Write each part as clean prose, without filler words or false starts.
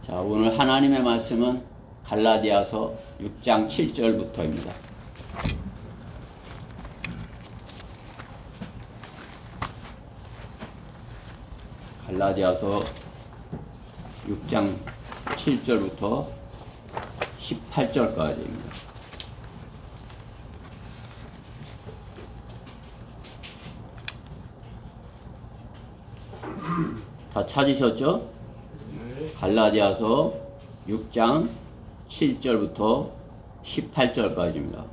자, 오늘 하나님의 말씀은 갈라디아서 6장 7절부터입니다. 갈라디아서 6장 7절부터 18절까지입니다. 다 찾으셨죠? 갈라디아서 6장 7절부터 18절까지입니다.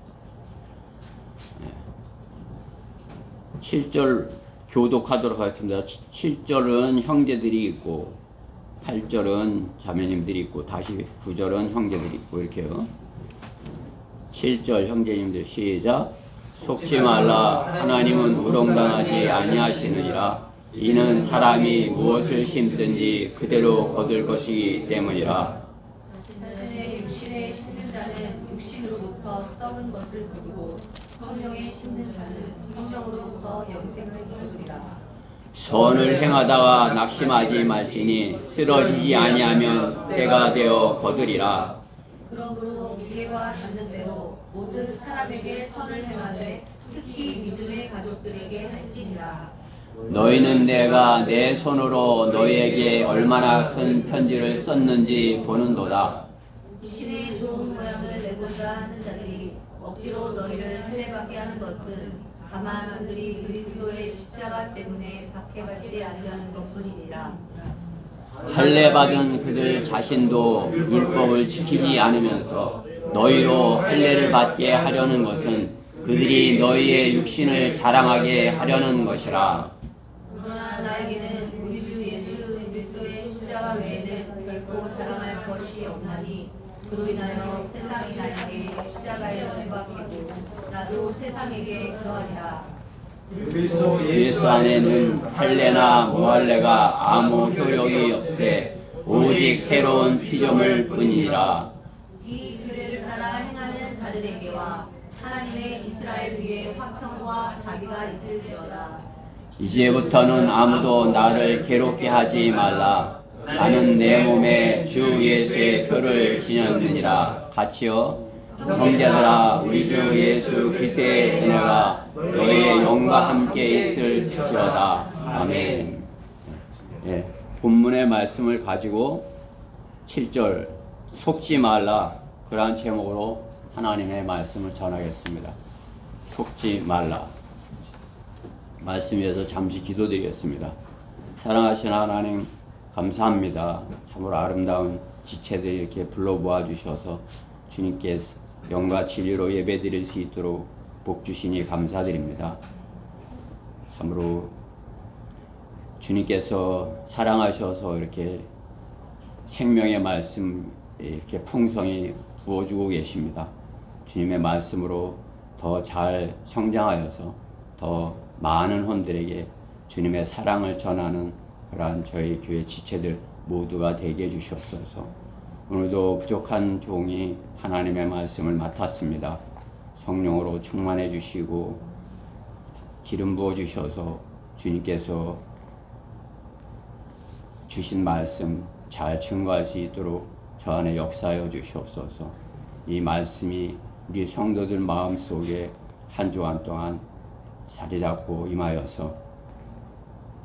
7절 교독하도록 하겠습니다. 7절은 형제들이 있고 8절은 자매님들이 있고 다시 9절은 형제들이 있고 이렇게요. 7절 형제님들 시작. 속지 말라. 하나님은 우롱당하지 아니하시느니라. 이는 사람이 무엇을 심든지 그대로 거둘 것이기 때문이라. 자신의 육신에 심는 자는 육신으로부터 썩은 것을 거두고 성령에 심는 자는 성령으로부터 영생을 거두리라. 선을 행하다가 낙심하지 말지니 쓰러지지 아니하면 때가 되어 거두리라. 그러므로 미래와 닿는 대로 모든 사람에게 선을 행하되 특히 믿음의 가족들에게 할지니라. 너희는 내가 내 손으로 너희에게 얼마나 큰 편지를 썼는지 보는도다. 육신의 좋은 모양을 내고자 하는 자들이 억지로 너희를 할례받게 하는 것은 다만 그들이 그리스도의 십자가 때문에 박해받지 않으려는 것뿐이니라. 할례받은 그들 자신도 율법을 지키지 않으면서 너희로 할례를 받게 하려는 것은 그들이 너희의 육신을 자랑하게 하려는 것이라. 그러나 나에게는 우리 주 예수 그리스도의 십자가 외에는 결코 자랑할 것이 없나니 그로 인하여 세상이 나에게 십자가에 못 박히고 나도 세상에게 그러하리라. 그리스도 예수 안에는 할례나 무할례가 아무 효력이 없되 오직 새로운 피조물 뿐이니라. 이 규례를 따라 행하는 자들에게와 하나님의 이스라엘 위에 화평과 자비가 있을지어다. 이제부터는 아무도 나를 괴롭게 하지 말라. 나는 내 몸에 주 예수의 표를 지녔느니라. 같이요. 형제들아, 우리 주 예수 그리스도의 은혜가 너희의 영과 함께 있을지어다. 아멘. 예, 본문의 말씀을 가지고 7절 속지 말라, 그러한 제목으로 하나님의 말씀을 전하겠습니다. 속지 말라. 말씀 위해서 잠시 기도드리겠습니다. 사랑하신 하나님, 감사합니다. 참으로 아름다운 지체들 이렇게 불러 모아 주셔서 주님께 영과 진리로 예배드릴 수 있도록 복 주시니 감사드립니다. 참으로 주님께서 사랑하셔서 이렇게 생명의 말씀 이렇게 풍성히 부어주고 계십니다. 주님의 말씀으로 더 잘 성장하여서 더 많은 혼들에게 주님의 사랑을 전하는 그러한 저희 교회 지체들 모두가 되게 해주시옵소서. 오늘도 부족한 종이 하나님의 말씀을 맡았습니다. 성령으로 충만해 주시고 기름 부어 주셔서 주님께서 주신 말씀 잘 증거할 수 있도록 저 안에 역사하여 주시옵소서. 이 말씀이 우리 성도들 마음속에 한 주간 동안 자리 잡고 임하여서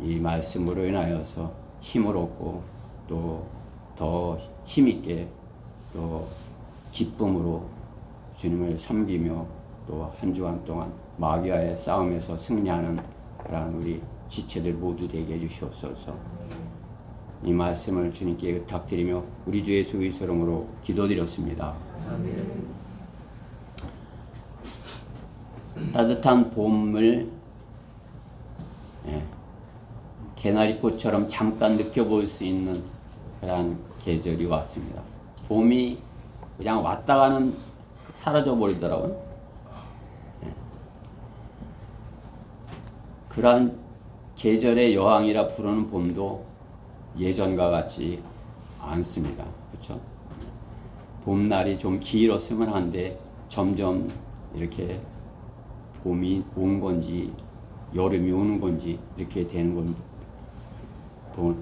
이 말씀으로 인하여서 힘을 얻고 또 더 힘있게 또 기쁨으로 주님을 섬기며 또 한 주간 동안 마귀와의 싸움에서 승리하는 그러한 우리 지체들 모두 되게 해주시옵소서. 이 말씀을 주님께 의탁드리며 우리 주 예수 그리스도 이름으로 기도드렸습니다. 따뜻한 봄을 개나리꽃처럼 잠깐 느껴볼 수 있는 그런 계절이 왔습니다. 봄이 그냥 왔다가는 사라져 버리더라고요. 그러한 계절의 여왕이라 부르는 봄도 예전과 같지 않습니다. 그렇죠? 봄날이 좀 길었으면 한데 점점 이렇게 봄이 온 건지 여름이 오는 건지 이렇게 되는 걸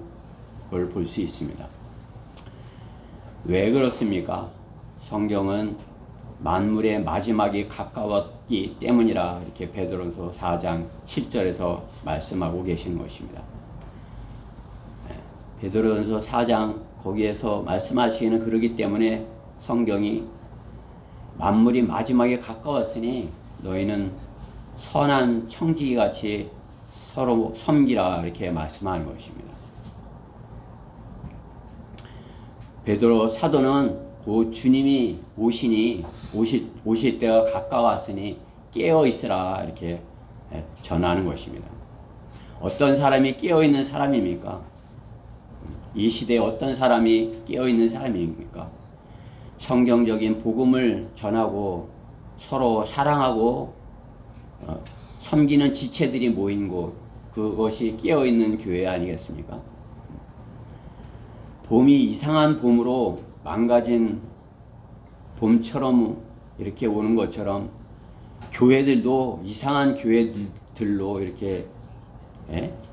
볼 수 있습니다. 왜 그렇습니까? 성경은 만물의 마지막이 가까웠기 때문이라 이렇게 베드로전서 4장 7절에서 말씀하고 계신 것입니다. 베드로전서 4장 거기에서 말씀하시기는 그러기 때문에 성경이 만물이 마지막에 가까웠으니 너희는 선한 청지기같이 서로 섬기라 이렇게 말씀하는 것입니다. 베드로 사도는 그 주님이 오실 때가 가까웠으니 깨어 있으라 이렇게 전하는 것입니다. 어떤 사람이 깨어 있는 사람입니까? 이 시대에 어떤 사람이 깨어 있는 사람입니까? 성경적인 복음을 전하고 서로 사랑하고 섬기는 지체들이 모인 곳, 그것이 깨어 있는 교회 아니겠습니까? 봄이 이상한 봄으로 망가진 봄처럼 이렇게 오는 것처럼 교회들도 이상한 교회들로 이렇게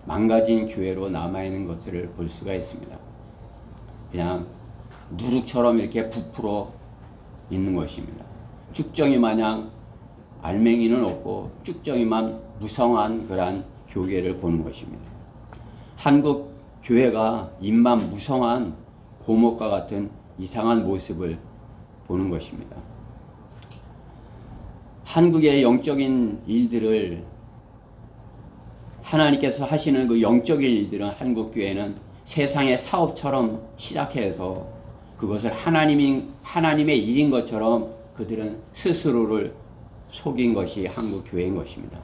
망가진 교회로 남아있는 것을 볼 수가 있습니다. 그냥 누룩처럼 이렇게 부풀어 있는 것입니다. 쭉정이 마냥 알맹이는 없고 쭉정이만 무성한 그러한 교회를 보는 것입니다. 한국 교회가 잎만 무성한 고목과 같은 이상한 모습을 보는 것입니다. 한국의 영적인 일들을 하나님께서 하시는 그 영적인 일들은 한국 교회는 세상의 사업처럼 시작해서 그것을 하나님의 일인 것처럼 그들은 스스로를 속인 것이 한국 교회인 것입니다.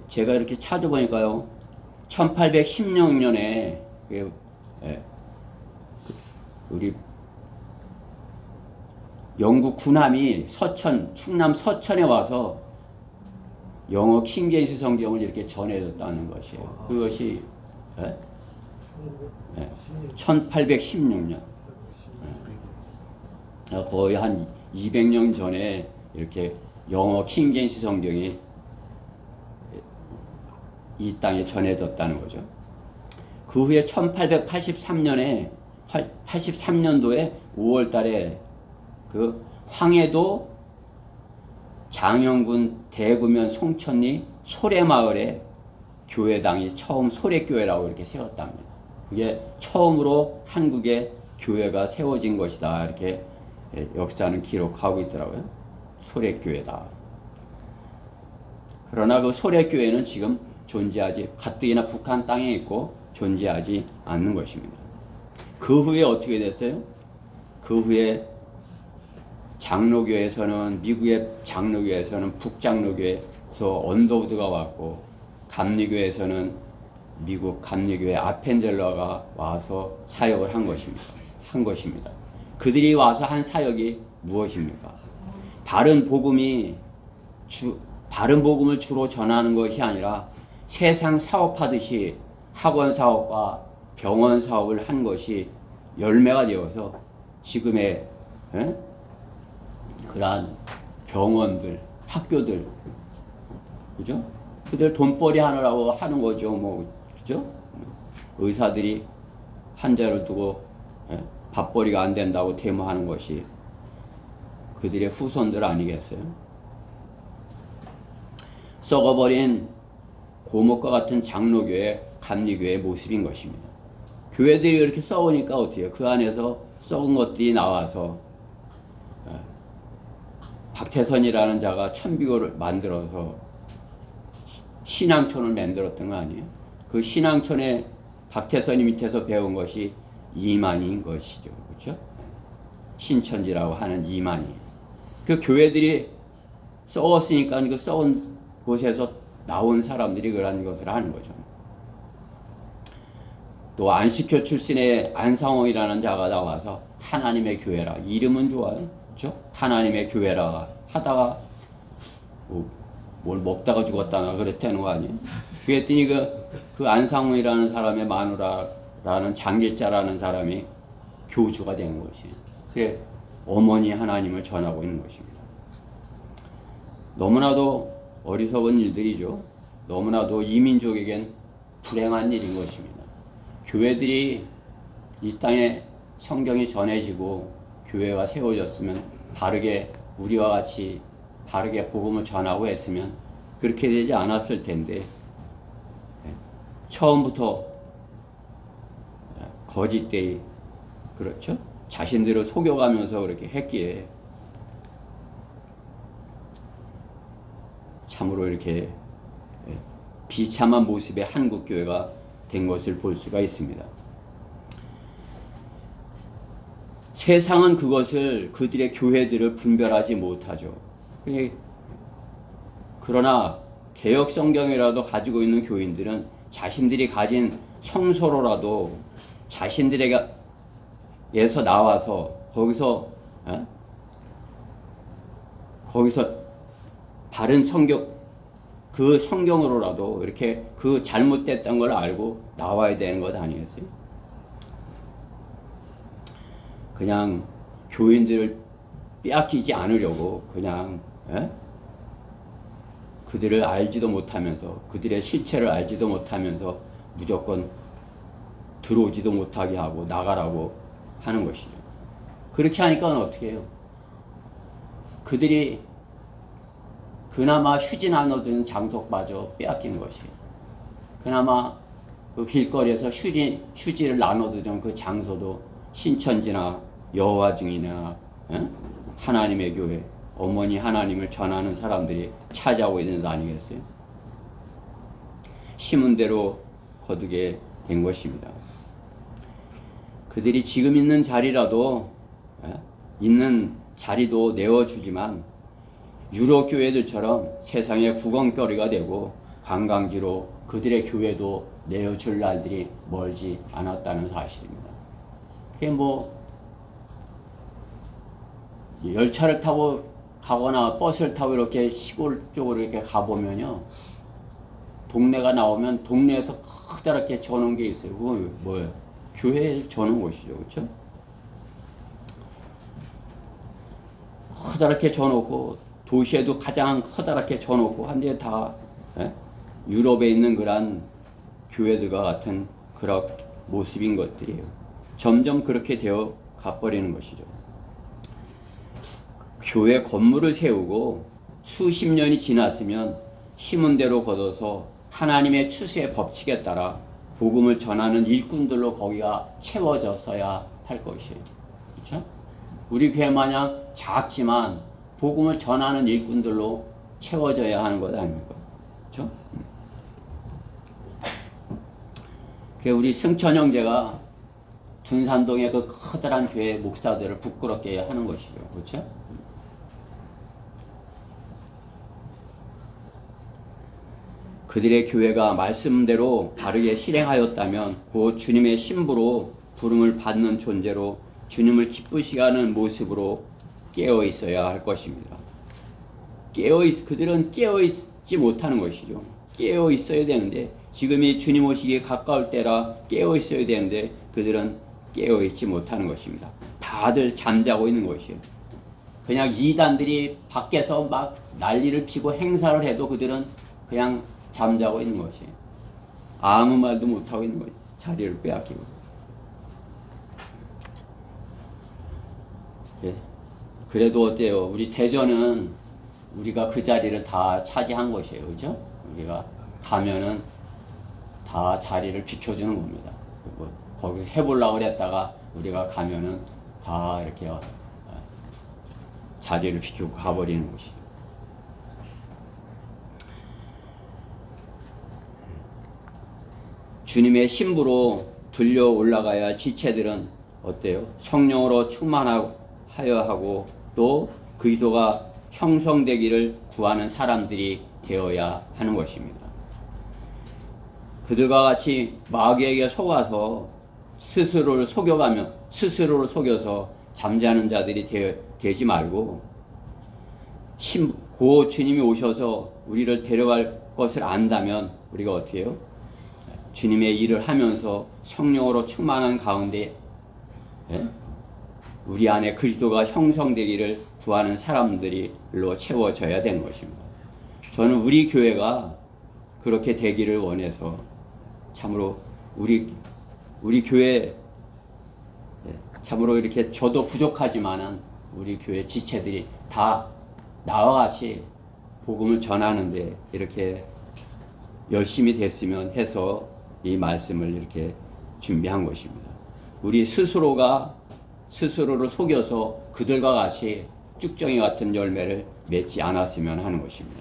제가 이렇게 찾아보니까요, 1816년에 우리 영국 군함이 충남 서천에 와서 영어 킹제임스 성경을 이렇게 전해줬다는 것이에요. 그것이 1816년. 거의 한 200년 전에 이렇게 영어 킹제임스 성경이 이 땅에 전해졌다는 거죠. 그 후에 83년도에 5월 달에 그 황해도 장영군 대구면 송천리 소래마을에 교회당이 처음 소래교회라고 이렇게 세웠답니다. 그게 처음으로 한국에 교회가 세워진 것이다. 이렇게 역사는 기록하고 있더라고요. 소래교회다. 그러나 그 소래교회는 지금 가뜩이나 북한 땅에 있고 존재하지 않는 것입니다. 그 후에 어떻게 됐어요? 그 후에 미국의 장로교에서는 북장로교에서 언더우드가 왔고, 감리교에서는 미국 감리교회 아펜젤러가 와서 사역을 한 것입니다. 그들이 와서 한 사역이 무엇입니까? 바른 복음을 주로 전하는 것이 아니라 세상 사업하듯이 학원 사업과 병원 사업을 한 것이 열매가 되어서 지금의 그러한 병원들, 학교들, 그죠? 그들 돈벌이 하느라고 하는 거죠, 그죠? 의사들이 환자를 두고 밥벌이가 안 된다고 데모하는 것이 그들의 후손들 아니겠어요? 썩어버린 고목과 같은 장로교회, 감리교회의 모습인 것입니다. 교회들이 이렇게 썩으니까 어떻게 해요? 그 안에서 썩은 것들이 나와서 박태선이라는 자가 천비교를 만들어서 신앙촌을 만들었던 거 아니에요? 그 신앙촌에 박태선이 밑에서 배운 것이 이만희인 것이죠. 그렇죠? 신천지라고 하는 이만희. 그 교회들이 썩었으니까 그 썩은 곳에서 나온 사람들이 그런 것을 하는 거죠. 또 안식교 출신의 안상홍이라는 자가 나와서 하나님의 교회라, 이름은 좋아요, 그렇죠? 하나님의 교회라 하다가 뭘 먹다가 죽었다나 그랬다는 거 아니에요? 그랬더니 그 안상홍이라는 사람의 마누라라는 장길자라는 사람이 교주가 된 것이에요. 그게 어머니 하나님을 전하고 있는 것입니다. 너무나도 어리석은 일들이죠. 너무나도 이민족에겐 불행한 일인 것입니다. 교회들이 이 땅에 성경이 전해지고 교회가 세워졌으면 바르게 우리와 같이 바르게 복음을 전하고 했으면 그렇게 되지 않았을 텐데 처음부터 거짓되이 그렇죠? 자신들을 속여가면서 그렇게 했기에 참으로 이렇게 비참한 모습의 한국 교회가 된 것을 볼 수가 있습니다. 세상은 그것을 그들의 교회들을 분별하지 못하죠. 그러나 개역 성경이라도 가지고 있는 교인들은 자신들이 가진 성서로라도 자신들에게서 나와서 거기서 바른 성경 그 성경으로라도 이렇게 그 잘못됐던 걸 알고 나와야 되는 것 아니겠어요? 그냥 교인들을 빼앗기지 않으려고 그냥 그들을 알지도 못하면서 그들의 실체를 알지도 못하면서 무조건 들어오지도 못하게 하고 나가라고 하는 것이죠. 그렇게 하니까 어떻게 해요? 그들이 그나마 휴지 나눠주는 장소마저 빼앗긴 것이에요. 그나마 그 길거리에서 휴지를 나눠주던 그 장소도 신천지나 여호와 증인이나 하나님의 교회, 어머니 하나님을 전하는 사람들이 차지하고 있는 거 아니겠어요? 심은 대로 거두게 된 것입니다. 그들이 지금 있는 자리라도 있는 자리도 내어주지만 유럽 교회들처럼 세상의 구경거리가 되고 관광지로 그들의 교회도 내어줄 날들이 멀지 않았다는 사실입니다. 그게 열차를 타고 가거나 버스를 타고 이렇게 시골 쪽으로 이렇게 가보면요. 동네가 나오면 동네에서 커다랗게 쳐놓은 게 있어요. 그거 뭐예요? 교회를 쳐놓은 곳이죠. 그렇죠? 커다랗게 쳐놓고 도시에도 가장 커다랗게 쳐놓고 한데 다 유럽에 있는 그런 교회들과 같은 그런 모습인 것들이에요. 점점 그렇게 되어 가버리는 것이죠. 교회 건물을 세우고 수십 년이 지났으면 심은 대로 거둬서 하나님의 추수의 법칙에 따라 복음을 전하는 일꾼들로 거기가 채워졌어야 할 것이에요. 그렇죠? 우리 교회 마냥 작지만 복음을 전하는 일꾼들로 채워져야 하는 것 아닙니까? 그렇죠? 우리 승천 형제가 둔산동의 그 커다란 교회 목사들을 부끄럽게 하는 것이죠. 그렇죠? 그들의 교회가 말씀대로 바르게 실행하였다면 곧 주님의 신부로 부름을 받는 존재로 주님을 기쁘시게 하는 모습으로 깨어 있어야 할 것입니다. 그들은 깨어 있지 못하는 것이죠. 깨어 있어야 되는데 지금이 주님 오시기에 가까울 때라 깨어 있어야 되는데 그들은 깨어 있지 못하는 것입니다. 다들 잠자고 있는 것이에요. 그냥 이단들이 밖에서 막 난리를 피고 행사를 해도 그들은 그냥 잠자고 있는 것이에요. 아무 말도 못하고 있는 거예요. 자리를 빼앗기고. 예. 그래도 어때요? 우리 대전은 우리가 그 자리를 다 차지한 것이에요. 그죠? 우리가 가면은 다 자리를 비켜주는 겁니다. 거기서 해보려고 그랬다가 우리가 가면은 다 이렇게 자리를 비키고 가버리는 것이죠. 주님의 신부로 들려 올라가야 할 지체들은 어때요? 성령으로 충만하여 하고 또 그리스도가 형성되기를 구하는 사람들이 되어야 하는 것입니다. 그들과 같이 마귀에게 속아서 스스로를 속여서 잠자는 자들이 되지 말고 고 주님이 오셔서 우리를 데려갈 것을 안다면 우리가 어떻게 해요? 주님의 일을 하면서 성령으로 충만한 가운데 우리 안에 그리스도가 형성되기를 구하는 사람들로 채워져야 되는 것입니다. 저는 우리 교회가 그렇게 되기를 원해서 참으로 우리 교회 참으로 이렇게 저도 부족하지만은 우리 교회 지체들이 다 나와 같이 복음을 전하는데 이렇게 열심히 됐으면 해서 이 말씀을 이렇게 준비한 것입니다. 우리 스스로를 속여서 그들과 같이 쭉정이 같은 열매를 맺지 않았으면 하는 것입니다.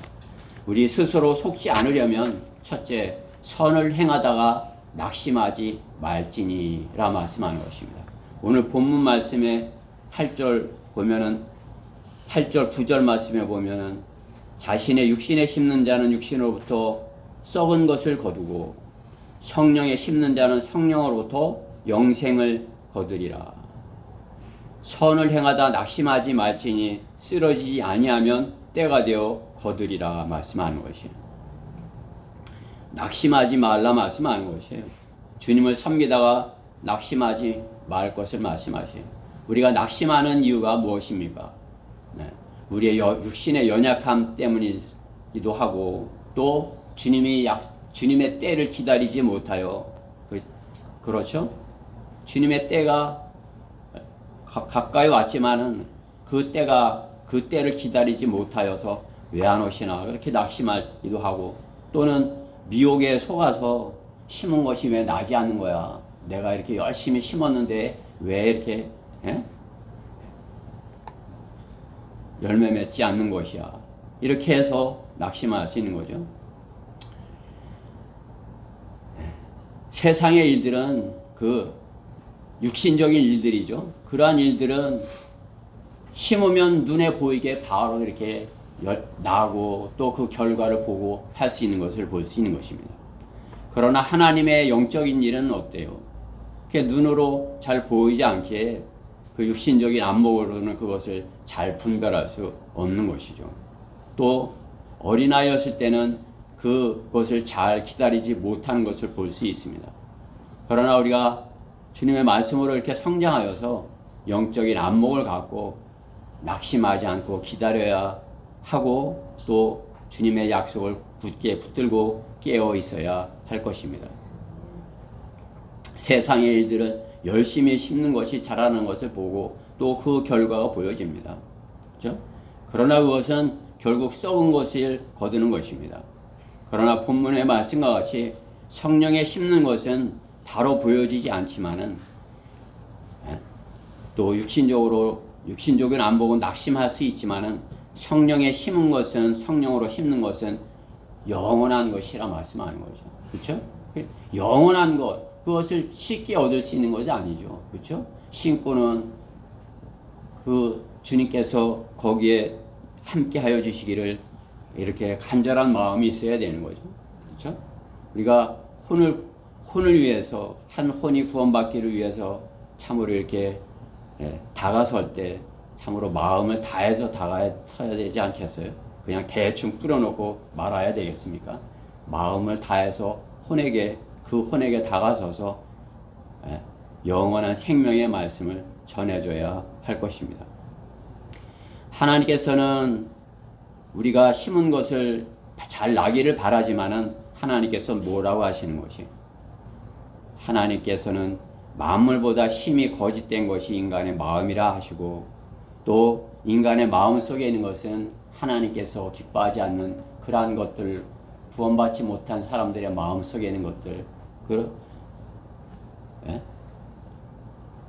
우리 스스로 속지 않으려면 첫째, 선을 행하다가 낙심하지 말지니라 말씀하는 것입니다. 오늘 본문 말씀에 8절 보면은 8절 9절 말씀에 보면은 자신의 육신에 심는 자는 육신으로부터 썩은 것을 거두고 성령에 심는 자는 성령으로부터 영생을 거두리라. 선을 행하다 낙심하지 말지니 쓰러지지 아니하면 때가 되어 거두리라 말씀하는 것이에요. 낙심하지 말라 말씀하는 것이에요. 주님을 섬기다가 낙심하지 말 것을 말씀하세요. 우리가 낙심하는 이유가 무엇입니까? 네. 우리의 육신의 연약함 때문이기도 하고 또 주님의 때를 기다리지 못하여 그렇죠? 주님의 때가 가까이 왔지만은 그 때를 기다리지 못하여서 왜 안 오시나 그렇게 낙심하기도 하고 또는 미혹에 속아서 심은 것이 왜 나지 않는 거야? 내가 이렇게 열심히 심었는데 왜 이렇게 열매 맺지 않는 것이야? 이렇게 해서 낙심할 수 있는 거죠. 세상의 일들은 그 육신적인 일들이죠. 그러한 일들은 심으면 눈에 보이게 바로 이렇게 나고 또 그 결과를 보고 할 수 있는 것을 볼 수 있는 것입니다. 그러나 하나님의 영적인 일은 어때요? 눈으로 잘 보이지 않게 그 육신적인 안목으로는 그것을 잘 분별할 수 없는 것이죠. 또 어린아이였을 때는 그것을 잘 기다리지 못하는 것을 볼 수 있습니다. 그러나 우리가 주님의 말씀으로 이렇게 성장하여서 영적인 안목을 갖고 낙심하지 않고 기다려야 하고 또 주님의 약속을 굳게 붙들고 깨어 있어야 할 것입니다. 세상의 일들은 열심히 심는 것이 자라는 것을 보고 또 그 결과가 보여집니다. 그렇죠? 그러나 그것은 결국 썩은 것을 거두는 것입니다. 그러나 본문의 말씀과 같이 성령에 심는 것은 바로 보여지지 않지만은 또 육신적인 안목은 낙심할 수 있지만은 성령에 심은 것은 성령으로 심는 것은 영원한 것이라 말씀하는 거죠. 그렇죠? 영원한 것 그것을 쉽게 얻을 수 있는 것이 아니죠. 그렇죠? 신고는 그 주님께서 거기에 함께 하여 주시기를 이렇게 간절한 마음이 있어야 되는 거죠. 그렇죠? 우리가 혼을 위해서 한 혼이 구원받기를 위해서 참으로 이렇게 다가설 때 참으로 마음을 다해서 다가서야 되지 않겠어요? 그냥 대충 뿌려놓고 말아야 되겠습니까? 마음을 다해서 그 혼에게 다가서서 영원한 생명의 말씀을 전해줘야 할 것입니다. 하나님께서는 우리가 심은 것을 잘 나기를 바라지만은 하나님께서 뭐라고 하시는 것이? 하나님께서는 만물보다 심히 거짓된 것이 인간의 마음이라 하시고 또 인간의 마음 속에 있는 것은 하나님께서 기뻐하지 않는 그러한 것들 구원받지 못한 사람들의 마음 속에 있는 것들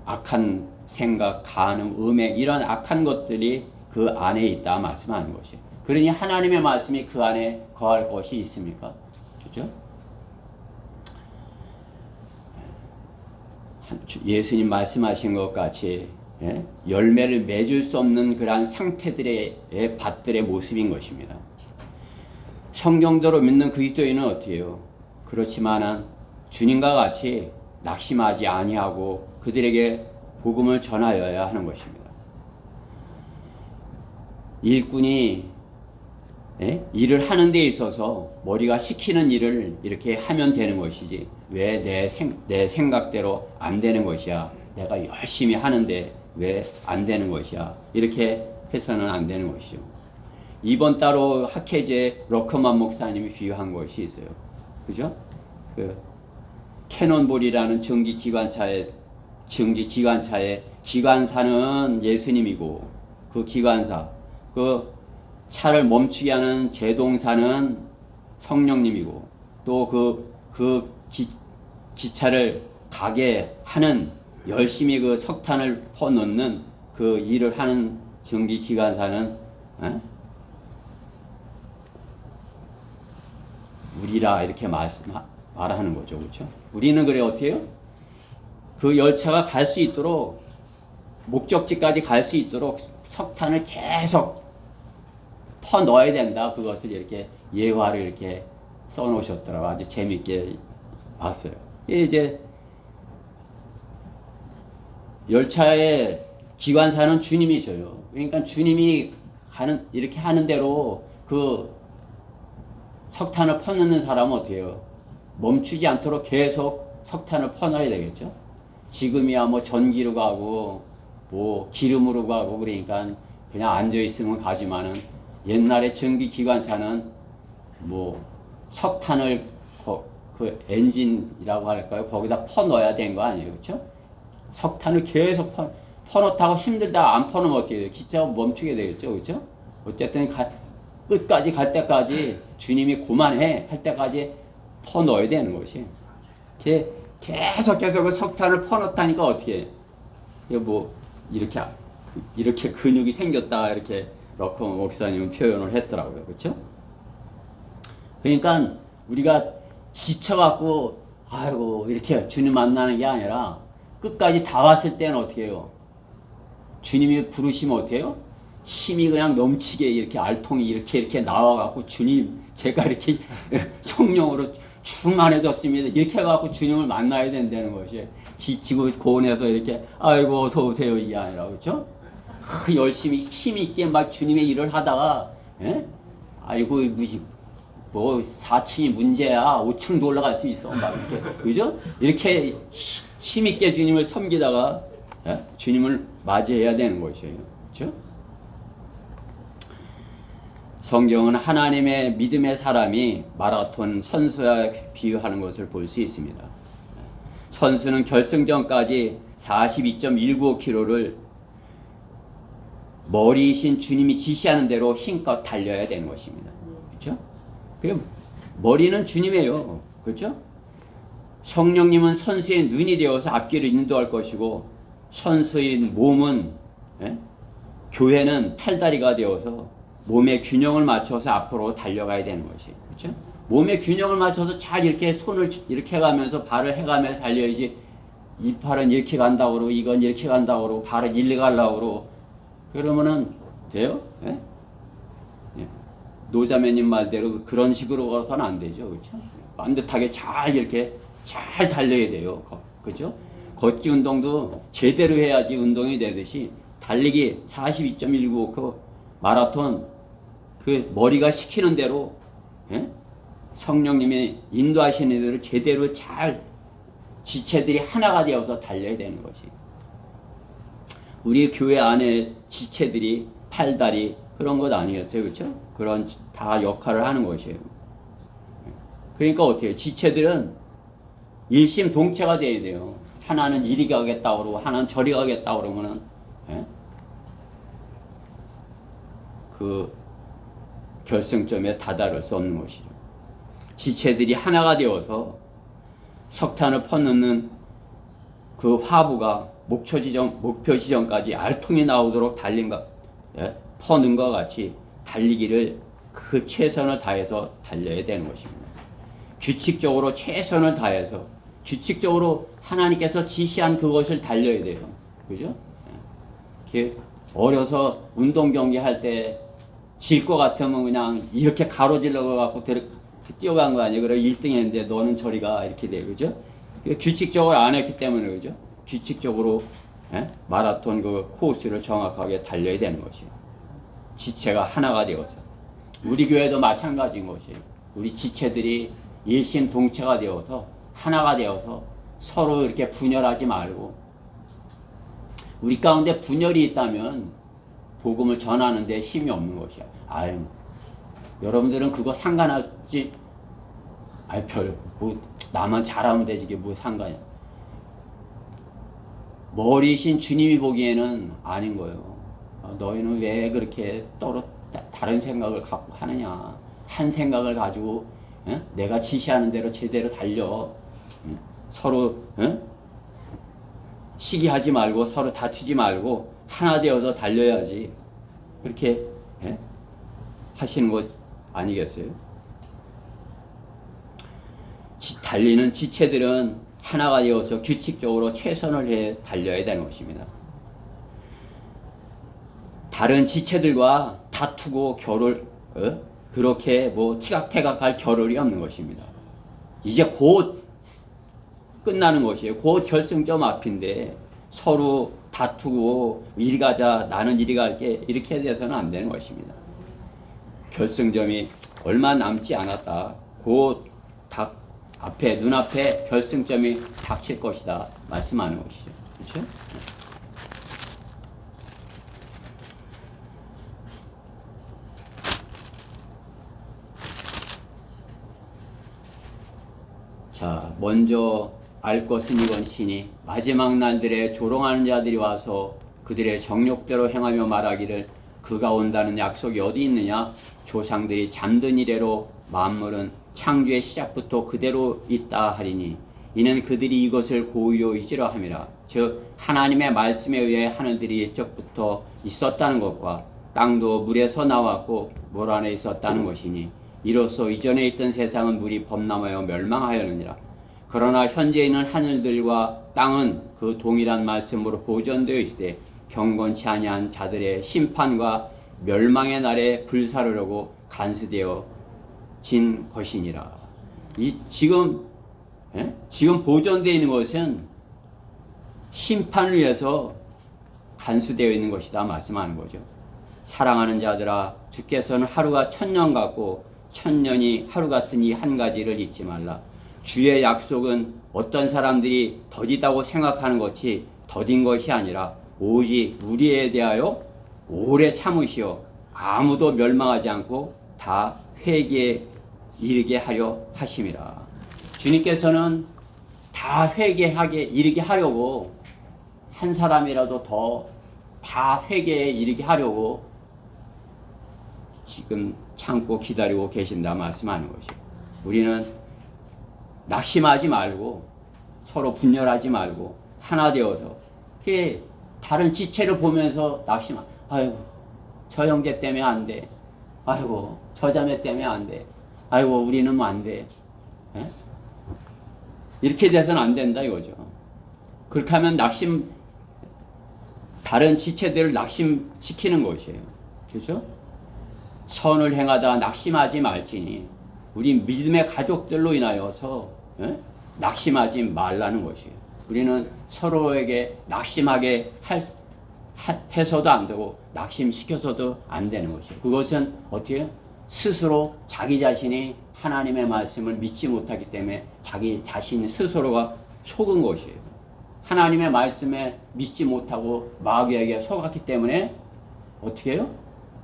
악한 생각, 간음, 음행 이런 악한 것들이 그 안에 있다 말씀하는 것이에요. 그러니 하나님의 말씀이 그 안에 거할 것이 있습니까? 그렇죠? 예수님 말씀하신 것 같이 열매를 맺을 수 없는 그러한 상태들의 밭들의 모습인 것입니다. 성경대로 믿는 그리스도인은 어떻게 해요? 그렇지만은 주님과 같이 낙심하지 아니하고 그들에게 복음을 전하여야 하는 것입니다. 일꾼이 일을 하는 데 있어서 머리가 시키는 일을 이렇게 하면 되는 것이지 왜 내 생각대로 안 되는 것이야? 내가 열심히 하는데 왜 안 되는 것이야? 이렇게 해서는 안 되는 것이죠. 이번 따로 학회제 러커만 목사님이 비유한 것이 있어요. 그죠? 그 캐논볼이라는 전기 기관차에 증기 기관차의 기관사는 예수님이고 그 기관사, 그 차를 멈추게 하는 제동사는 성령님이고 또 그 기차를 가게 하는 열심히 그 석탄을 퍼놓는 그 일을 하는 증기 기관사는 우리라 이렇게 말하는 거죠, 그렇죠? 우리는 그래 어떻게 해요? 그 열차가 갈 수 있도록 목적지까지 갈 수 있도록 석탄을 계속 퍼 넣어야 된다. 그것을 이렇게 예화를 이렇게 써놓으셨더라고. 아주 재밌게 봤어요. 이제 열차의 기관사는 주님이셔요. 그러니까 주님이 이렇게 하는 대로 그 석탄을 퍼넣는 사람은 어떻게 해요? 멈추지 않도록 계속 석탄을 퍼넣어야 되겠죠? 지금이야 뭐 전기로 가고 뭐 기름으로 가고 그러니까 그냥 앉아있으면 가지만은 옛날에 전기 기관차는 뭐 석탄을 그 엔진이라고 할까요? 거기다 퍼넣어야 된 거 아니에요? 그렇죠? 석탄을 계속 퍼넣다고 힘들다 안 퍼넣으면 어떻게 돼요? 기차가 멈추게 되겠죠? 그렇죠? 어쨌든 끝까지 갈 때까지 주님이 그만해 할 때까지 퍼넣어야 되는 것이 계속 그 석탄을 퍼넣다니까 어떻게 해? 이거 뭐 이렇게 근육이 생겼다 이렇게 러커 목사님은 표현을 했더라고요. 그렇죠? 그러니까 우리가 지쳐갖고 아이고 이렇게 주님 만나는 게 아니라 끝까지 다 왔을 때는 어떻게 해요? 주님이 부르시면 어떻게 해요? 힘이 그냥 넘치게 이렇게 알통이 이렇게 나와갖고 주님 제가 이렇게 성령으로 충만해졌습니다. 이렇게 해갖고 주님을 만나야 된다는 것이 지치고 고온에서 이렇게 아이고 어서 오세요 이게 아니라 그렇죠? 열심히 힘있게 막 주님의 일을 하다가 아이고 뭐 4층이 문제야 5층도 올라갈 수 있어 막 이렇게 그죠? 이렇게 힘있게 주님을 섬기다가 주님을 맞이해야 되는 것이에요. 그렇죠? 성경은 하나님의 믿음의 사람이 마라톤 선수와 비유하는 것을 볼 수 있습니다. 선수는 결승전까지 42.195km를 머리이신 주님이 지시하는 대로 힘껏 달려야 되는 것입니다. 그렇죠? 머리는 주님이에요. 그렇죠? 성령님은 선수의 눈이 되어서 앞길을 인도할 것이고 선수의 몸은 교회는 팔다리가 되어서 몸의 균형을 맞춰서 앞으로 달려가야 되는 것이 그렇죠? 몸의 균형을 맞춰서 잘 이렇게 손을 이렇게 해가면서 발을 해가면서 달려야지 이 팔은 이렇게 간다고 그러고 이건 이렇게 간다고 그러고 발은 일리 가려고 그러고 그러면은 돼요? 예? 노자매님 말대로 그런 식으로 걸어서는 안 되죠. 그렇죠? 반듯하게 잘 이렇게 잘 달려야 돼요. 그죠? 걷기 운동도 제대로 해야지 운동이 되듯이 달리기 42.195 마라톤 그 머리가 시키는 대로 성령님이 인도하시는 대로 제대로 잘 지체들이 하나가 되어서 달려야 되는 것이 우리 교회 안에 지체들이 팔다리 그런 것 아니었어요. 그렇죠? 그런 다 역할을 하는 것이에요. 그러니까 어떻게 해요? 지체들은 일심동체가 돼야 돼요. 하나는 이리 가겠다 그러고 하나는 저리 가겠다 그러면은 그 결승점에 다다를 수 없는 것이죠. 지체들이 하나가 되어서 석탄을 퍼넣는 그 화부가 목표 지점까지 알통이 나오도록 퍼는 것 같이 달리기를 그 최선을 다해서 달려야 되는 것입니다. 규칙적으로 최선을 다해서 규칙적으로 하나님께서 지시한 그것을 달려야 돼요. 그죠? 어려서 운동 경기 할 때 질 것 같으면 그냥 이렇게 가로질러 갖고 뛰어간 거 아니에요. 그래 1등 했는데 너는 저리가 이렇게 돼요. 그죠? 규칙적으로 안 했기 때문에 그죠? 규칙적으로 마라톤 그 코스를 정확하게 달려야 되는 것이에요. 지체가 하나가 되어서 우리 교회도 마찬가지인 것이에요. 우리 지체들이 일심동체가 되어서 하나가 되어서 서로 이렇게 분열하지 말고 우리 가운데 분열이 있다면 복음을 전하는데 힘이 없는 것이야. 아유, 여러분들은 그거 상관없지. 아유, 뭐 나만 잘하면 되지 이게 뭐 상관이야. 머리신 주님이 보기에는 아닌 거예요. 너희는 왜 그렇게 다른 생각을 갖고 하느냐. 한 생각을 가지고 내가 지시하는 대로 제대로 달려. 서로 시기하지 말고 서로 다투지 말고 하나 되어서 달려야지. 그렇게 하시는 것 아니겠어요? 달리는 지체들은 하나가 되어서 규칙적으로 최선을 해 달려야 되는 것입니다. 다른 지체들과 다투고 그렇게 티각태각할 겨를이 없는 것입니다. 이제 곧 끝나는 것이에요. 곧 결승점 앞인데 서로 다투고 이리 가자 나는 이리 갈게 이렇게 돼서는 안 되는 것입니다. 결승점이 얼마 남지 않았다. 곧 눈앞에 결승점이 닥칠 것이다 말씀하는 것이죠. 그렇죠? 자, 먼저 알 것은 이것이니 마지막 날들에 조롱하는 자들이 와서 그들의 정욕대로 행하며 말하기를 그가 온다는 약속이 어디 있느냐. 조상들이 잠든 이래로 만물은 창조의 시작부터 그대로 있다 하리니 이는 그들이 이것을 고의로 잊으려 함이라. 즉 하나님의 말씀에 의해 하늘들이 옛적부터 있었다는 것과 땅도 물에서 나왔고 물 안에 있었다는 것이니 이로써 이전에 있던 세상은 물이 범람하여 멸망하였느니라. 그러나 현재 있는 하늘들과 땅은 그 동일한 말씀으로 보존되어 있으되 경건치 아니한 자들의 심판과 멸망의 날에 불사르려고 간수되어 진 것이니라. 지금 보존되어 있는 것은 심판을 위해서 간수되어 있는 것이다 말씀하는 거죠. 사랑하는 자들아, 주께서는 하루가 1000년 같고 1000년이 하루 같은 이 한 가지를 잊지 말라. 주의 약속은 어떤 사람들이 더디다고 생각하는 것이 더딘 것이 아니라 오직 우리에 대하여 오래 참으시어 아무도 멸망하지 않고 다 회개에 이르게 하려 하심이라. 주님께서는 다 회개하게 이르게 하려고 한 사람이라도 더 다 회개에 이르게 하려고 지금 참고 기다리고 계신다 말씀하는 것이에요. 우리는 낙심하지 말고 서로 분열하지 말고 하나 되어서 다른 지체를 보면서 아이고 저 형제 때문에 안 돼. 아이고 저 자매 때문에 안 돼. 아이고 우리는 안 돼. 이렇게 돼서는 안 된다 이거죠. 그렇게 하면 다른 지체들을 낙심시키는 것이에요. 그렇죠? 선을 행하다 낙심하지 말지니 우리 믿음의 가족들로 인하여서 낙심하지 말라는 것이에요. 우리는 서로에게 낙심하게 해서도 안 되고 낙심시켜서도 안 되는 것이에요. 그것은 어떻게 해요? 스스로 자기 자신이 하나님의 말씀을 믿지 못하기 때문에 자기 자신 스스로가 속은 것이에요. 하나님의 말씀에 믿지 못하고 마귀에게 속았기 때문에 어떻게 해요?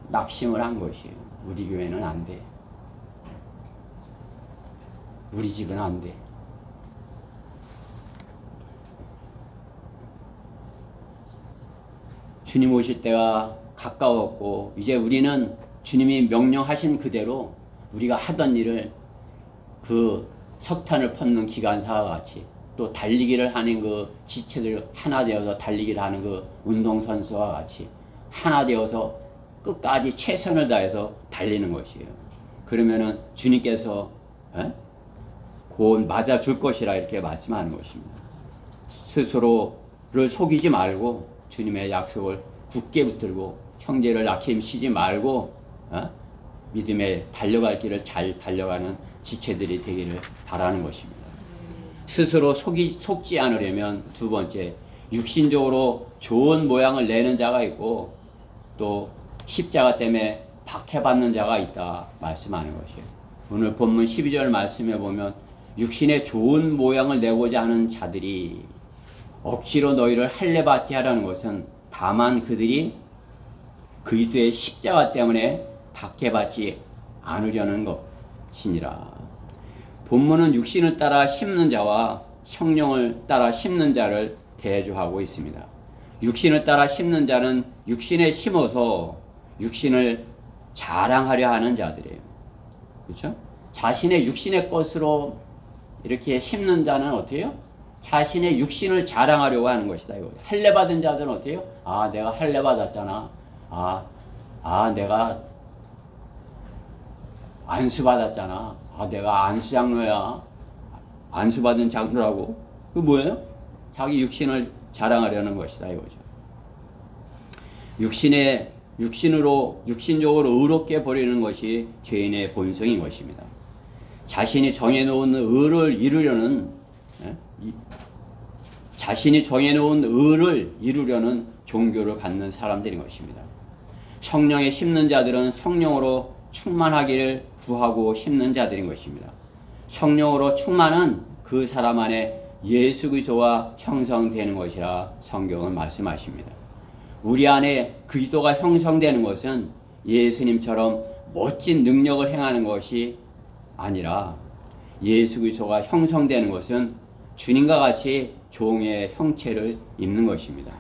낙심을 한 것이에요. 우리 교회는 안 돼. 우리 집은 안 돼. 주님 오실 때가 가까웠고 이제 우리는 주님이 명령하신 그대로 우리가 하던 일을 그 석탄을 펀는 기관사와 같이 또 달리기를 하는 그 지체들 하나 되어서 달리기를 하는 그 운동선수와 같이 하나 되어서 끝까지 최선을 다해서 달리는 것이에요. 그러면은 주님께서 곧 맞아줄 것이라 이렇게 말씀하는 것입니다. 스스로를 속이지 말고 주님의 약속을 굳게 붙들고 형제를 낙심시키지 말고 믿음에 달려갈 길을 잘 달려가는 지체들이 되기를 바라는 것입니다. 스스로 속지 않으려면 두 번째, 육신적으로 좋은 모양을 내는 자가 있고 또 십자가 때문에 박해받는 자가 있다 말씀하는 것이에요. 오늘 본문 12절 말씀에 보면 육신의 좋은 모양을 내고자 하는 자들이 억지로 너희를 할례받게 하라는 것은 다만 그들이 그리스도의 십자가 때문에 박해받지 않으려는 것이니라. 본문은 육신을 따라 심는 자와 성령을 따라 심는 자를 대조하고 있습니다. 육신을 따라 심는 자는 육신에 심어서 육신을 자랑하려 하는 자들이에요. 그렇죠? 자신의 육신의 것으로 이렇게 심는 자는 어떻게 해요? 자신의 육신을 자랑하려고 하는 것이다. 이거. 할례 받은 자들은 어떻게 해요? 아, 내가 할례 받았잖아. 내가 안수 받았잖아. 내가 안수 장로야. 안수 받은 장로라고. 그 뭐예요? 자기 육신을 자랑하려는 것이다 이거죠. 육신적으로 의롭게 버리는 것이 죄인의 본성인 것입니다. 자신이 정해놓은 의를 이루려는 종교를 갖는 사람들인 것입니다. 성령에 심는 자들은 성령으로 충만하기를 구하고 심는 자들인 것입니다. 성령으로 충만은 그 사람 안에 예수 그리스도가 형성되는 것이라 성경은 말씀하십니다. 우리 안에 그리스도가 형성되는 것은 예수님처럼 멋진 능력을 행하는 것이 아니라 예수 그리스도가 형성되는 것은 주님과 같이 종의 형체를 입는 것입니다.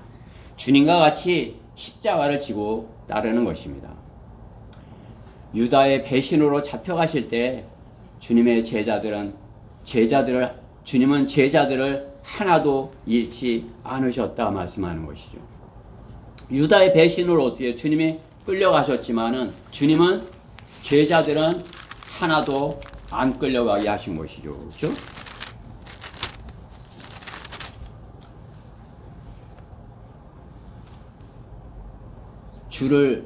주님과 같이 십자가를 지고 따르는 것입니다. 유다의 배신으로 잡혀가실 때 주님은 제자들을 하나도 잃지 않으셨다 말씀하는 것이죠. 유다의 배신으로 어떻게 주님이 끌려가셨지만은 주님은 제자들은 하나도 안 끌려가게 하신 것이죠. 그렇죠? 주를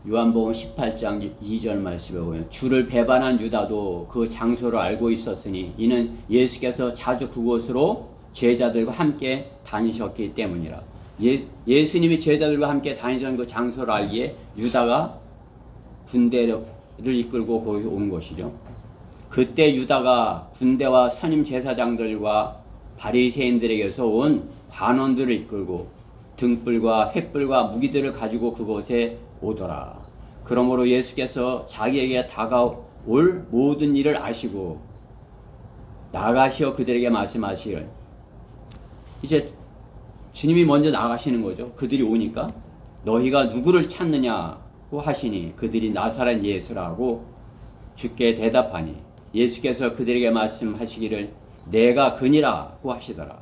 요한복음 18장 2절 말씀에 보면 주를 배반한 유다도 그 장소를 알고 있었으니 이는 예수께서 자주 그곳으로 제자들과 함께 다니셨기 때문이라. 예수님이 제자들과 함께 다니던 그 장소를 알기에 유다가 군대를 이끌고 거기 온 것이죠. 그때 유다가 군대와 선임 제사장들과 바리새인들에게서 온 관원들을 이끌고 등불과 횃불과 무기들을 가지고 그곳에 오더라. 그러므로 예수께서 자기에게 다가올 모든 일을 아시고 나가시어 그들에게 말씀하시길. 이제 주님이 먼저 나가시는 거죠. 그들이 오니까 너희가 누구를 찾느냐고 하시니 그들이 나사렛 예수라고 주께 대답하니 예수께서 그들에게 말씀하시기를 내가 그니라고 하시더라.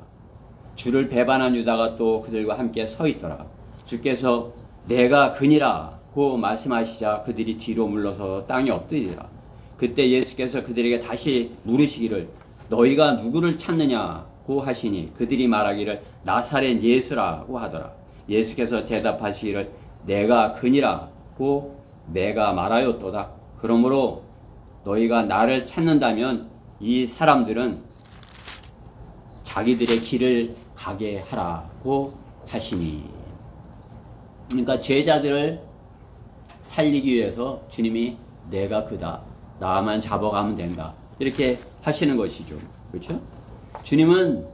주를 배반한 유다가 또 그들과 함께 서 있더라. 주께서 내가 그니라고 말씀하시자 그들이 뒤로 물러서 땅에 엎드리더라. 그때 예수께서 그들에게 다시 물으시기를 너희가 누구를 찾느냐고 하시니 그들이 말하기를 나사렛 예수라고 하더라. 예수께서 대답하시기를 내가 그니라고 내가 말하였도다. 그러므로 너희가 나를 찾는다면 이 사람들은 자기들의 길을 가게 하라고 하시니. 그러니까 제자들을 살리기 위해서 주님이 내가 그다. 나만 잡아가면 된다. 이렇게 하시는 것이죠. 그렇죠? 주님은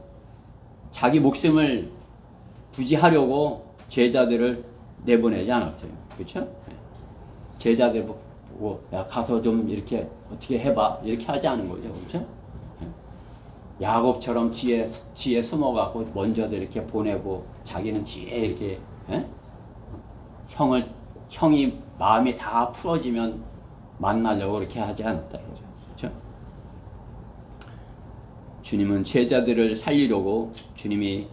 자기 목숨을 부지하려고 제자들을 내보내지 않았어요. 그렇죠? 제자들 보고 야 가서 좀 이렇게 어떻게 해봐 이렇게 하지 않은 거죠. 그렇죠? 야곱처럼 지에 숨어갖고 먼저도 이렇게 보내고 자기는 지에 이렇게 형이 마음이 다 풀어지면 만나려고 그렇게 하지 않았다 이거죠. 그렇죠? 주님은 제자들을 살리려고 주님이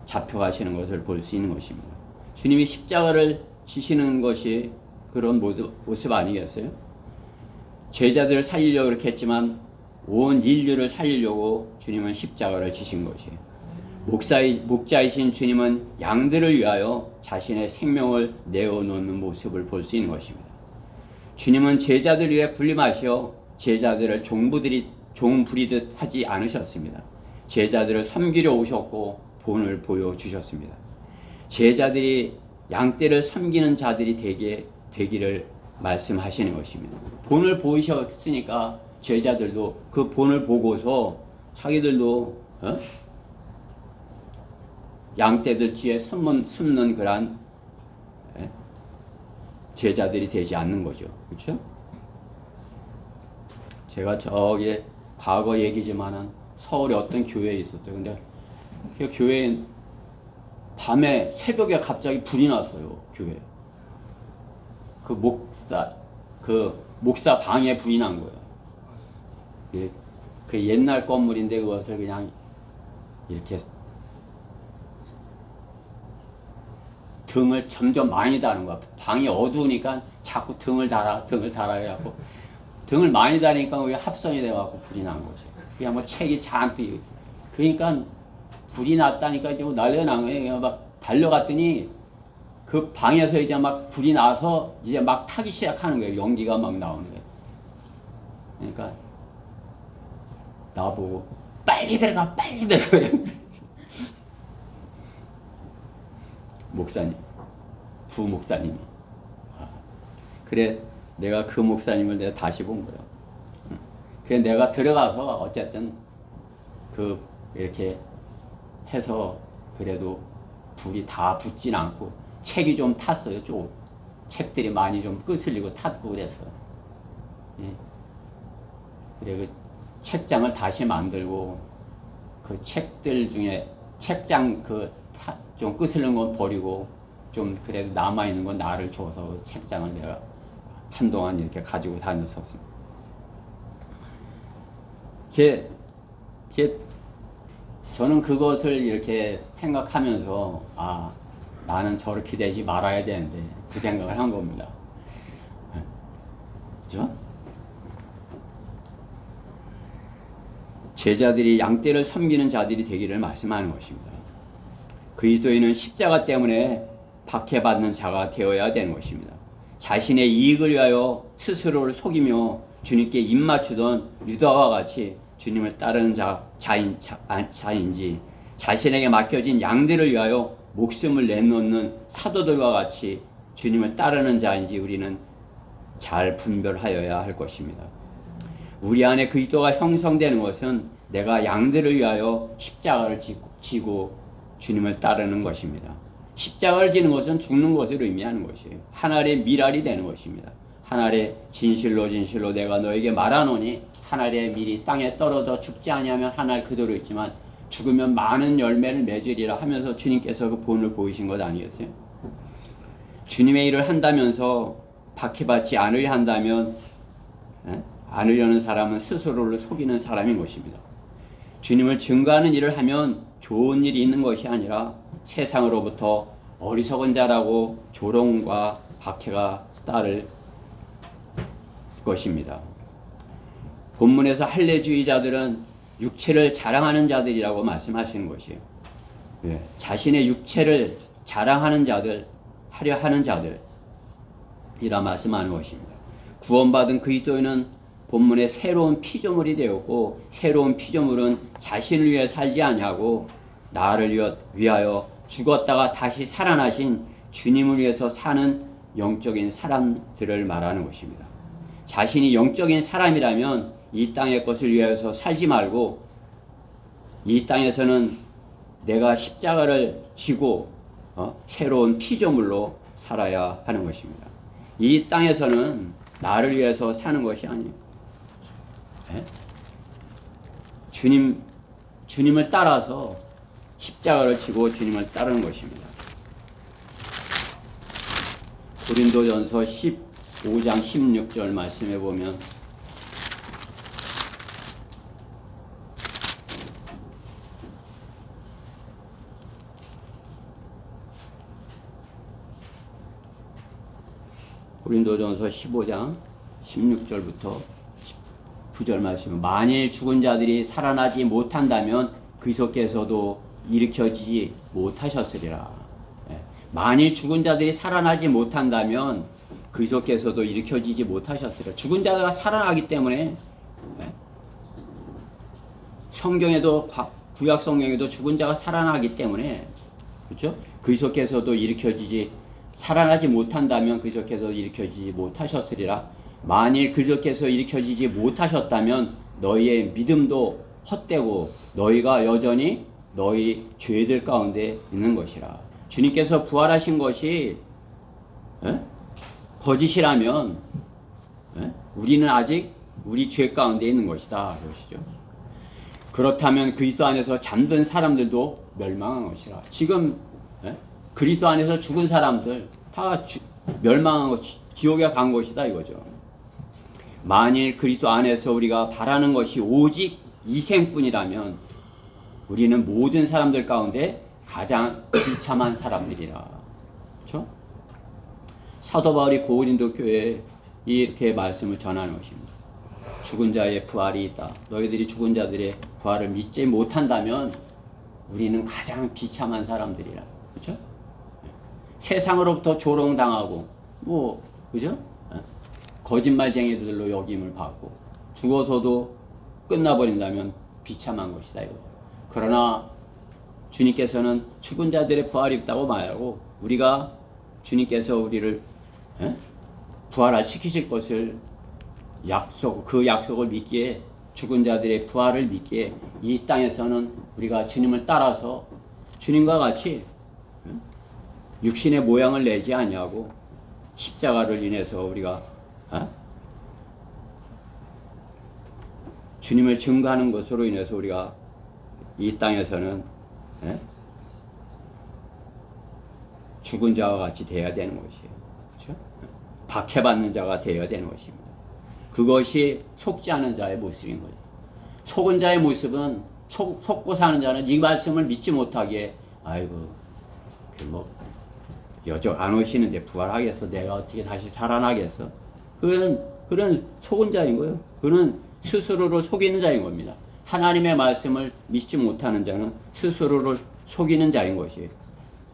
잡혀가시는 것을 볼 수 있는 것입니다. 주님이 십자가를 지시는 것이 그런 모습 아니겠어요? 제자들을 살리려고 그렇게 했지만 온 인류를 살리려고 주님은 십자가를 지신 것이에요. 목자이신 주님은 양들을 위하여 자신의 생명을 내어놓는 모습을 볼 수 있는 것입니다. 주님은 제자들 위해 군림하시어 제자들을 종부리듯 하지 않으셨습니다. 제자들을 섬기려 오셨고 본을 보여주셨습니다. 제자들이 양떼를 섬기는 자들이 되기를 말씀하시는 것입니다. 본을 보이셨으니까 제자들도 그 본을 보고서 자기들도 양떼들 뒤에 숨는 그런 제자들이 되지 않는 거죠. 그렇죠? 제가 저기 과거 얘기지만은 서울에 어떤 교회에 있었어요. 근데 그 교회에 밤에 새벽에 갑자기 불이 났어요, 교회. 그 목사 방에 불이 난 거예요. 그 옛날 건물인데 그것을 그냥 이렇게 등을 점점 많이 다는 거야. 방이 어두우니까 자꾸 등을 달아 해갖고 등을 많이 다니까 그게 합선이 돼갖고 불이 난 거죠. 그냥 뭐 책이 잔뜩. 그러니까 불이 났다니까 이제 난리가 난 거예요. 그냥 막 달려갔더니 그 방에서 이제 막 불이 나서 이제 막 타기 시작하는 거예요. 연기가 막 나오는 거예요. 그러니까 나보고 빨리 들어가. 목사님, 부목사님이. 그래, 내가 그 목사님을 내가 다시 본 거예요. 그래, 내가 들어가서 어쨌든 이렇게 해서 그래도 불이 다 붙진 않고 책이 좀 탔어요. 좀 책들이 많이 좀 끄슬리고 탔고 그랬어요. 예. 그래, 그 책장을 다시 만들고 그 책들 중에 책장 좀 끄슬린 건 버리고 좀 그래도 남아있는 건 나를 줘서 그 책장을 내가 한동안 이렇게 가지고 다녔었습니다. 저는 그것을 이렇게 생각하면서 나는 저렇게 되지 말아야 되는데 그 생각을 한 겁니다. 그죠? 제자들이 양떼를 섬기는 자들이 되기를 말씀하는 것입니다. 그리스도인은 십자가 때문에 박해받는 자가 되어야 되는 것입니다. 자신의 이익을 위하여 스스로를 속이며 주님께 입맞추던 유다와 같이 주님을 따르는 자인지 자신에게 맡겨진 양들을 위하여 목숨을 내놓는 사도들과 같이 주님을 따르는 자인지 우리는 잘 분별하여야 할 것입니다. 우리 안에 그리스도가 형성되는 것은 내가 양들을 위하여 십자가를 지고 주님을 따르는 것입니다. 십자가를 지는 것은 죽는 것을 의미하는 것이에요. 하늘의 밀알이 되는 것입니다. 하늘의 진실로 내가 너에게 말하노니 하늘의 밀이 땅에 떨어져 죽지 아니하면 하늘 그대로 있지만 죽으면 많은 열매를 맺으리라 하면서 주님께서 그 본을 보이신 것 아니겠어요? 주님의 일을 한다면서 박해받지 않으려 한다면 않으려는 사람은 스스로를 속이는 사람인 것입니다. 주님을 증거하는 일을 하면 좋은 일이 있는 것이 아니라 세상으로부터 어리석은 자라고 조롱과 박해가 따를 것입니다. 본문에서 할례주의자들은 육체를 자랑하는 자들이라고 말씀하시는 것이에요. 자신의 육체를 자랑하는 자들, 하려 하는 자들이라 말씀하는 것입니다. 구원받은 그리스도인은 본문에 새로운 피조물이 되었고 새로운 피조물은 자신을 위해 살지 아니하고 나를 위하여 죽었다가 다시 살아나신 주님을 위해서 사는 영적인 사람들을 말하는 것입니다. 자신이 영적인 사람이라면 이 땅의 것을 위해서 살지 말고 이 땅에서는 내가 십자가를 지고 새로운 피조물로 살아야 하는 것입니다. 이 땅에서는 나를 위해서 사는 것이 아니에요. 주님을 따라서 십자가를 지고 주님을 따르는 것입니다. 고린도전서 15장 16절 말씀해 보면 고린도전서 15장 16절부터 9절 말씀. 만일 죽은 자들이 살아나지 못한다면 그리스도께서도 일으켜지지 못하셨으리라. 만일 죽은 자들이 살아나지 못한다면 그리스도께서도 일으켜지지 못하셨으리라. 죽은 자가 살아나기 때문에 성경에도 구약 성경에도 죽은 자가 살아나기 때문에 그렇죠? 그리스도께서도 살아나지 못한다면 그리스도께서 일으켜지지 못하셨으리라. 만일 그리스도께서 일으켜지지 못하셨다면 너희의 믿음도 헛되고 너희가 여전히 너희 죄들 가운데 있는 것이라. 주님께서 부활하신 것이 거짓이라면 우리는 아직 우리 죄 가운데 있는 것이다 그러시죠. 그렇다면 그리스도 안에서 잠든 사람들도 멸망한 것이라. 지금 그리스도 안에서 죽은 사람들 다 멸망한 것, 지옥에 간 것이다 이거죠. 만일 그리스도 안에서 우리가 바라는 것이 오직 이생뿐이라면 우리는 모든 사람들 가운데 가장 비참한 사람들이라. 그렇죠? 사도 바울이 고린도 교회에 이렇게 말씀을 전하는 것입니다. 죽은 자의 부활이 있다. 너희들이 죽은 자들의 부활을 믿지 못한다면 우리는 가장 비참한 사람들이라. 그렇죠? 세상으로부터 조롱당하고 그죠? 거짓말쟁이들로 여김을 받고 죽어서도 끝나버린다면 비참한 것이다 이거. 그러나 주님께서는 죽은 자들의 부활이 있다고 말하고 우리가 주님께서 우리를 부활시키실 것을 그 약속을 믿기에 죽은 자들의 부활을 믿기에 이 땅에서는 우리가 주님을 따라서 주님과 같이 육신의 모양을 내지 아니하고 십자가를 인해서 우리가 주님을 증거하는 것으로 인해서 우리가 이 땅에서는 죽은 자와 같이 되어야 되는 것이에요. 그렇죠? 박해받는 자가 되어야 되는 것입니다. 그것이 속지 않은 자의 모습인 거죠. 속은 자의 모습은 속고 사는 자는 이 말씀을 믿지 못하기에 아이고 여적 안 오시는데 부활하겠어? 내가 어떻게 다시 살아나겠어? 그런 속은 자인 거예요. 그는 스스로를 속이는 자인 겁니다. 하나님의 말씀을 믿지 못하는 자는 스스로를 속이는 자인 것이에요.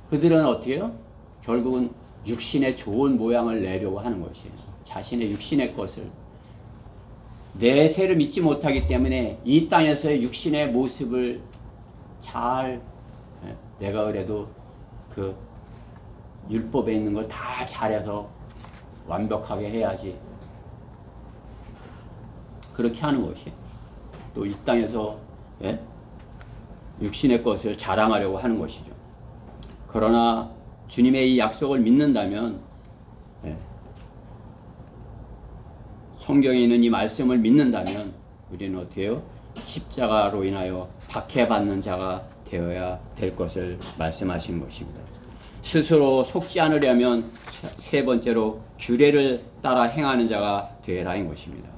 그들은 어떻게 해요? 결국은 육신의 좋은 모양을 내려고 하는 것이에요. 자신의 육신의 것을. 내세를 믿지 못하기 때문에 이 땅에서의 육신의 모습을 내가 그래도 그 율법에 있는 걸 다 잘해서 완벽하게 해야지. 그렇게 하는 것이 또 이 땅에서 육신의 것을 자랑하려고 하는 것이죠. 그러나 주님의 이 약속을 믿는다면 성경에 있는 이 말씀을 믿는다면 우리는 어떻게 해요? 십자가로 인하여 박해받는 자가 되어야 될 것을 말씀하신 것입니다. 스스로 속지 않으려면 세 번째로 규례를 따라 행하는 자가 되라인 것입니다.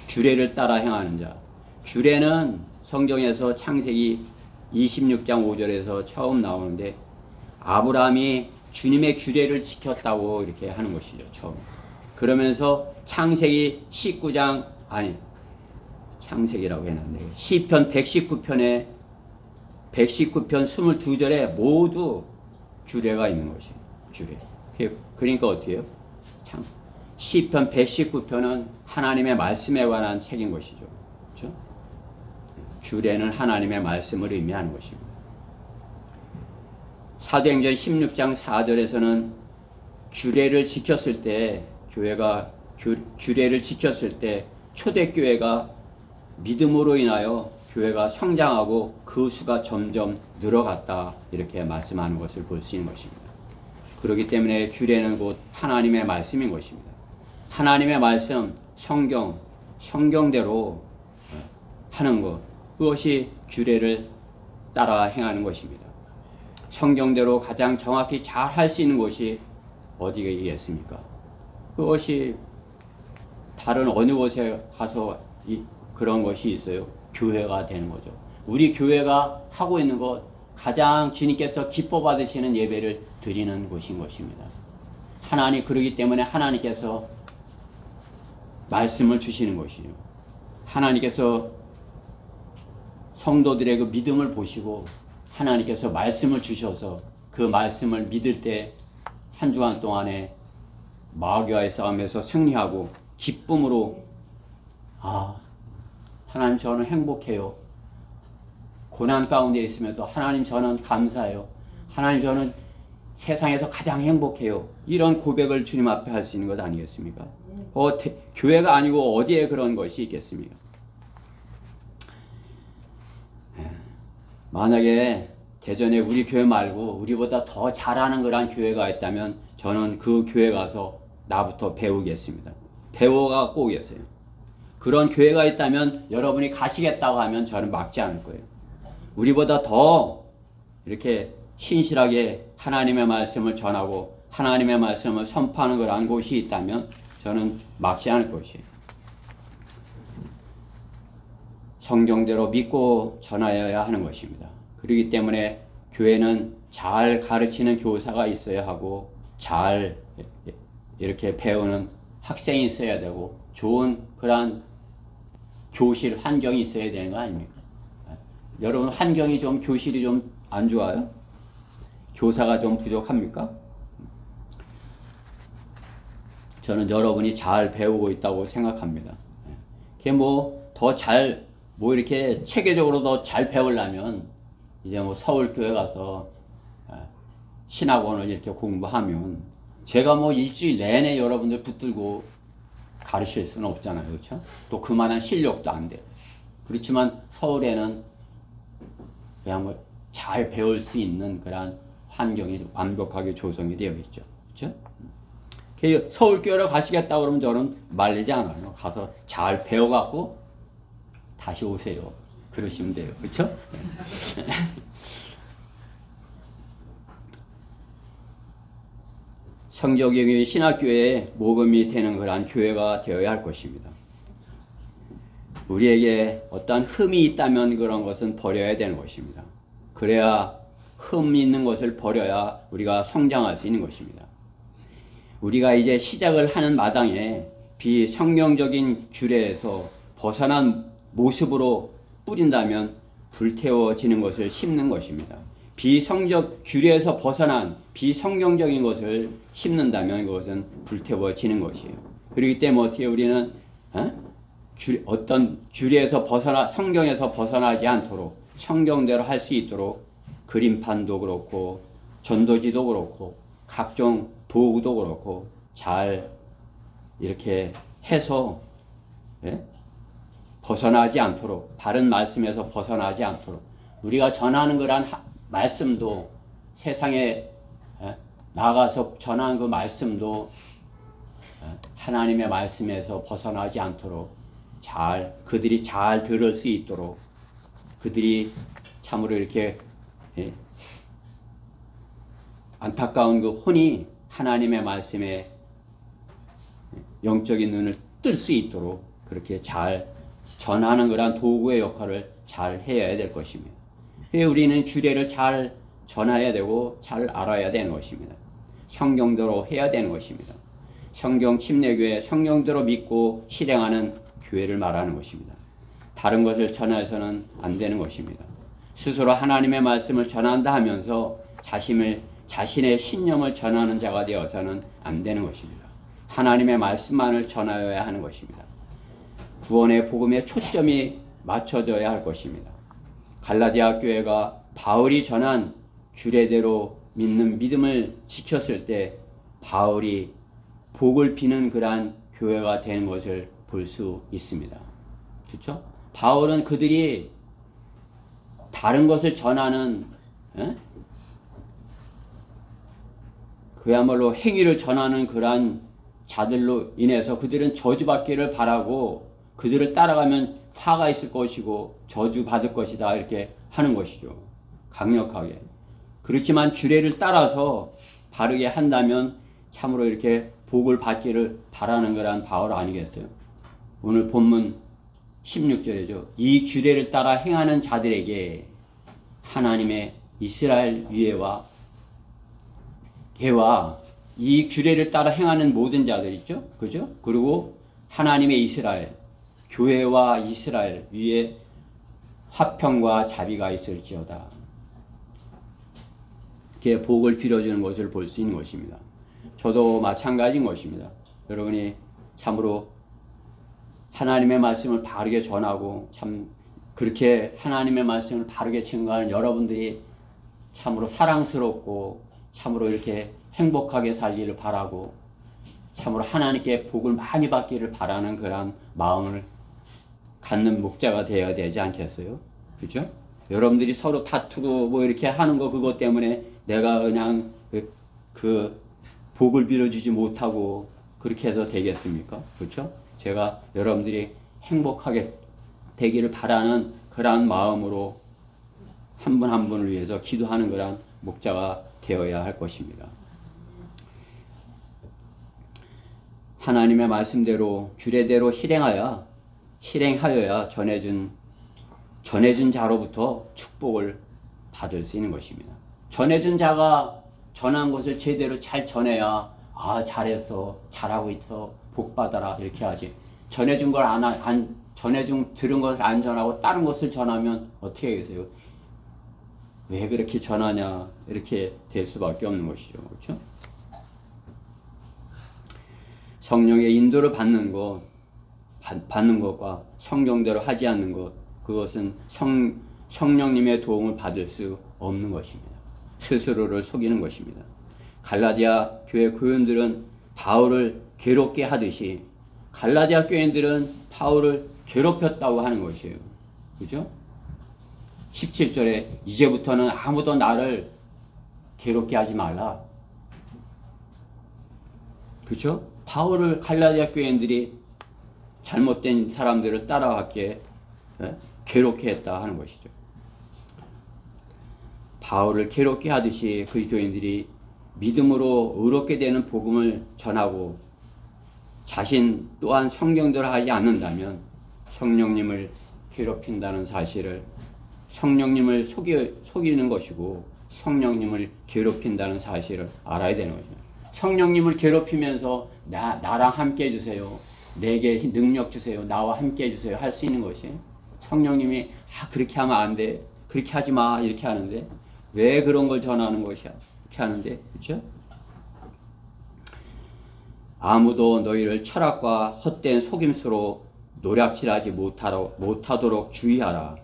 규례를 따라 행하는 자. 규례는 성경에서 창세기 26장 5절에서 처음 나오는데 아브라함이 주님의 규례를 지켰다고 이렇게 하는 것이죠. 처음. 그러면서 창세기 19장 창세기라고 해놨네. 시편 119편 22절에 모두 규례가 있는 것이에요. 규례. 그러니까 어떻게 해요? 시편 119편은 하나님의 말씀에 관한 책인 것이죠. 그렇죠? 규례는 하나님의 말씀을 의미하는 것입니다. 사도행전 16장 4절에서는 규례를 지켰을 때 교회가 규례를 지켰을 때 초대교회가 믿음으로 인하여 교회가 성장하고 그 수가 점점 늘어갔다 이렇게 말씀하는 것을 볼 수 있는 것입니다. 그렇기 때문에 규례는 곧 하나님의 말씀인 것입니다. 하나님의 말씀, 성경대로 하는 것, 그것이 규례를 따라 행하는 것입니다. 성경대로 가장 정확히 잘 할 수 있는 곳이 어디겠습니까? 그것이 다른 어느 곳에 가서 그런 것이 있어요. 교회가 되는 거죠. 우리 교회가 하고 있는 것, 가장 주님께서 기뻐 받으시는 예배를 드리는 곳인 것입니다. 하나님, 그러기 때문에 하나님께서 말씀을 주시는 것이죠. 하나님께서 성도들의 그 믿음을 보시고 하나님께서 말씀을 주셔서 그 말씀을 믿을 때 한 주간 동안에 마귀와의 싸움에서 승리하고 기쁨으로 하나님 저는 행복해요. 고난 가운데 있으면서 하나님 저는 감사해요. 하나님 저는 세상에서 가장 행복해요. 이런 고백을 주님 앞에 할 수 있는 것 아니겠습니까? 교회가 아니고 어디에 그런 것이 있겠습니까? 만약에 대전에 우리 교회 말고 우리보다 더 잘하는 그런 교회가 있다면 저는 그 교회 가서 나부터 배우겠습니다. 배워갖고 오겠어요. 그런 교회가 있다면 여러분이 가시겠다고 하면 저는 막지 않을 거예요. 우리보다 더 이렇게 신실하게 하나님의 말씀을 전하고 하나님의 말씀을 선포하는 그러한 곳이 있다면 저는 막지 않을 것이에요. 성경대로 믿고 전하여야 하는 것입니다. 그렇기 때문에 교회는 잘 가르치는 교사가 있어야 하고 잘 이렇게 배우는 학생이 있어야 되고 좋은 그러한 교실 환경이 있어야 되는 거 아닙니까? 여러분 환경이 좀 교실이 좀 안 좋아요? 교사가 좀 부족합니까? 저는 여러분이 잘 배우고 있다고 생각합니다. 그게 더 잘 이렇게 체계적으로 더 잘 배우려면 이제 서울교회 가서 신학원을 이렇게 공부하면 제가 일주일 내내 여러분들 붙들고 가르칠 수는 없잖아요. 그렇죠? 또 그만한 실력도 안 돼요. 그렇지만 서울에는 그냥 잘 배울 수 있는 그런 환경이 완벽하게 조성이 되어 있죠. 그렇죠? 서울교회로 가시겠다 그러면 저는 말리지 않아요. 가서 잘 배워갖고 다시 오세요. 그러시면 돼요. 그렇죠? 성경의 신학교에 모범이 되는 그러한 교회가 되어야 할 것입니다. 우리에게 어떤 흠이 있다면 그런 것은 버려야 되는 것입니다. 그래야 흠 있는 것을 버려야 우리가 성장할 수 있는 것입니다. 우리가 이제 시작을 하는 마당에 비성경적인 규례에서 벗어난 모습으로 뿌린다면 불태워지는 것을 심는 것입니다. 비성적 규례에서 벗어난 비성경적인 것을 심는다면 그것은 불태워지는 것이에요. 그렇기 때문에 어떻게 우리는 어떤 규례에서 성경에서 벗어나지 않도록 성경대로 할 수 있도록 그림판도 그렇고 전도지도 그렇고 각종 도구도 그렇고 잘 이렇게 해서 벗어나지 않도록 바른 말씀에서 벗어나지 않도록 우리가 전하는 그런 말씀도 세상에 나가서 전하는 그 말씀도 하나님의 말씀에서 벗어나지 않도록 그들이 잘 들을 수 있도록 그들이 참으로 이렇게 안타까운 그 혼이 하나님의 말씀에 영적인 눈을 뜰 수 있도록 그렇게 잘 전하는 그런 도구의 역할을 잘 해야 될 것입니다. 우리는 규례를 잘 전해야 되고 잘 알아야 되는 것입니다. 성경대로 해야 되는 것입니다. 성경 침례교회 성경대로 믿고 실행하는 교회를 말하는 것입니다. 다른 것을 전해서는 안 되는 것입니다. 스스로 하나님의 말씀을 전한다 하면서 자신의 신념을 전하는 자가 되어서는 안 되는 것입니다. 하나님의 말씀만을 전하여야 하는 것입니다. 구원의 복음에 초점이 맞춰져야 할 것입니다. 갈라디아 교회가 바울이 전한 규례대로 믿는 믿음을 지켰을 때 바울이 복을 비는 그러한 교회가 된 것을 볼 수 있습니다. 그렇죠? 바울은 그들이 다른 것을 전하는 그야말로 행위를 전하는 그러한 자들로 인해서 그들은 저주받기를 바라고 그들을 따라가면 화가 있을 것이고 저주받을 것이다 이렇게 하는 것이죠. 강력하게. 그렇지만 규례를 따라서 바르게 한다면 참으로 이렇게 복을 받기를 바라는 거란 바울 아니겠어요? 오늘 본문 16절이죠. 이 규례를 따라 행하는 자들에게 하나님의 이스라엘 위에와 개와 이 규례를 따라 행하는 모든 자들 있죠? 그죠? 그리고 하나님의 이스라엘, 교회와 이스라엘 위에 화평과 자비가 있을지어다. 이렇게 복을 빌어주는 것을 볼 수 있는 것입니다. 저도 마찬가지인 것입니다. 여러분이 참으로 하나님의 말씀을 바르게 전하고 참 그렇게 하나님의 말씀을 바르게 증거하는 여러분들이 참으로 사랑스럽고 참으로 이렇게 행복하게 살기를 바라고 참으로 하나님께 복을 많이 받기를 바라는 그런 마음을 갖는 목자가 되어야 되지 않겠어요? 그렇죠? 여러분들이 서로 다투고 이렇게 하는 거 그것 때문에 내가 그냥 그 복을 빌어주지 못하고 그렇게 해서 되겠습니까? 그렇죠? 제가 여러분들이 행복하게 되기를 바라는 그러한 마음으로 한 분 한 분을 위해서 기도하는 그런 목자가 되어야 할 것입니다. 하나님의 말씀대로 규례대로 실행하여야 전해준 자로부터 축복을 받을 수 있는 것입니다. 전해준 자가 전한 것을 제대로 잘 전해야 잘했어, 잘하고 있어, 복 받아라 이렇게 하지. 전해준 걸 들은 것을 안 전하고 다른 것을 전하면 어떻게 되세요? 왜 그렇게 전하냐 이렇게 될 수밖에 없는 것이죠. 그렇죠? 성령의 인도를 받는 것과 성경대로 하지 않는 것, 그것은 성령님의 도움을 받을 수 없는 것입니다. 스스로를 속이는 것입니다. 갈라디아 교회 교인들은 바울을 괴롭게 하듯이 갈라디아 교인들은 바울을 괴롭혔다고 하는 것이에요. 그죠? 17절에 이제부터는 아무도 나를 괴롭게 하지 말라. 그렇죠? 바울을 갈라디아 교인들이 잘못된 사람들을 따라갔기에 괴롭게 했다 하는 것이죠. 바울을 괴롭게 하듯이 그리스도인들이 믿음으로 의롭게 되는 복음을 전하고 자신 또한 성경대로 하지 않는다면 성령님을 괴롭힌다는 사실을, 성령님을 속이는 것이고 성령님을 괴롭힌다는 사실을 알아야 되는 것입니다. 성령님을 괴롭히면서 나랑 함께 해주세요, 내게 능력 주세요, 나와 함께 해주세요 할 수 있는 것이, 성령님이 그렇게 하면 안 돼, 그렇게 하지 마 이렇게 하는데 왜 그런 걸 전하는 것이야 이렇게 하는데, 그렇죠? 아무도 너희를 철학과 헛된 속임수로 노략질하지 못하도록 주의하라.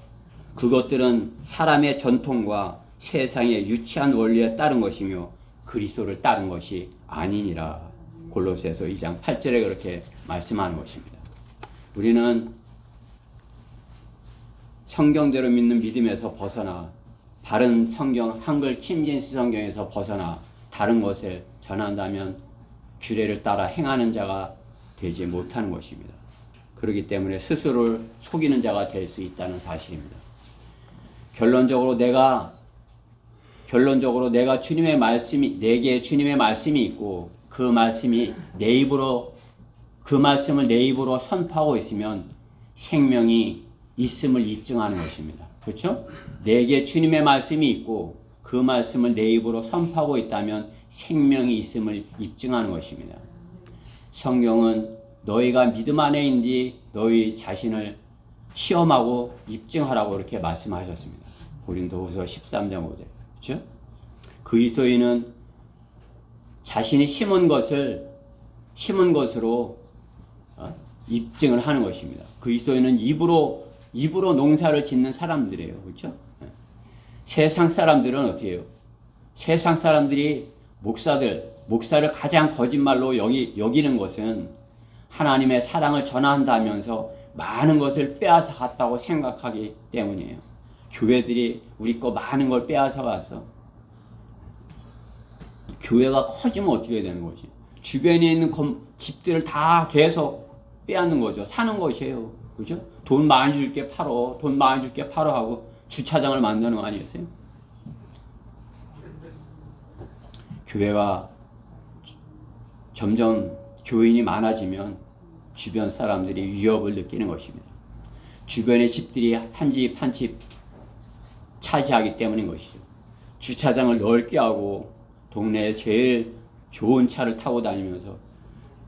그것들은 사람의 전통과 세상의 유치한 원리에 따른 것이며 그리스도를 따른 것이 아니니라. 골로새서 2장 8절에 그렇게 말씀하는 것입니다. 우리는 성경대로 믿는 믿음에서 벗어나 바른 성경, 한글 침진시 성경에서 벗어나 다른 것을 전한다면 규례를 따라 행하는 자가 되지 못하는 것입니다. 그렇기 때문에 스스로를 속이는 자가 될 수 있다는 사실입니다. 결론적으로 내가 주님의 말씀이, 내게 주님의 말씀이 있고 그 말씀을 내 입으로 선포하고 있으면 생명이 있음을 입증하는 것입니다. 그렇죠? 내게 주님의 말씀이 있고 그 말씀을 내 입으로 선포하고 있다면 생명이 있음을 입증하는 것입니다. 성경은 너희가 믿음 안에 있는지 너희 자신을 시험하고 입증하라고 이렇게 말씀하셨습니다. 고린도후서 13장 5절. 그렇죠? 그리스도인은 자신이 심은 것으로 입증을 하는 것입니다. 그리스도인은 입으로 농사를 짓는 사람들이에요. 그렇죠? 세상 사람들은 어떻게 해요? 세상 사람들이 목사를 가장 거짓말로 여기는 것은 하나님의 사랑을 전한다면서 많은 것을 빼앗아 갔다고 생각하기 때문이에요. 교회들이 우리 거 많은 걸 빼앗아 가서 교회가 커지면 어떻게 되는 것이? 주변에 있는 집들을 다 계속 빼앗는 거죠. 사는 것이에요. 그죠? 돈 많이 줄게 팔어 하고 주차장을 만드는 거 아니었어요? 교회가 점점 교인이 많아지면 주변 사람들이 위협을 느끼는 것입니다. 주변의 집들이 한 집 한 집 차지하기 때문인 것이죠. 주차장을 넓게 하고 동네에 제일 좋은 차를 타고 다니면서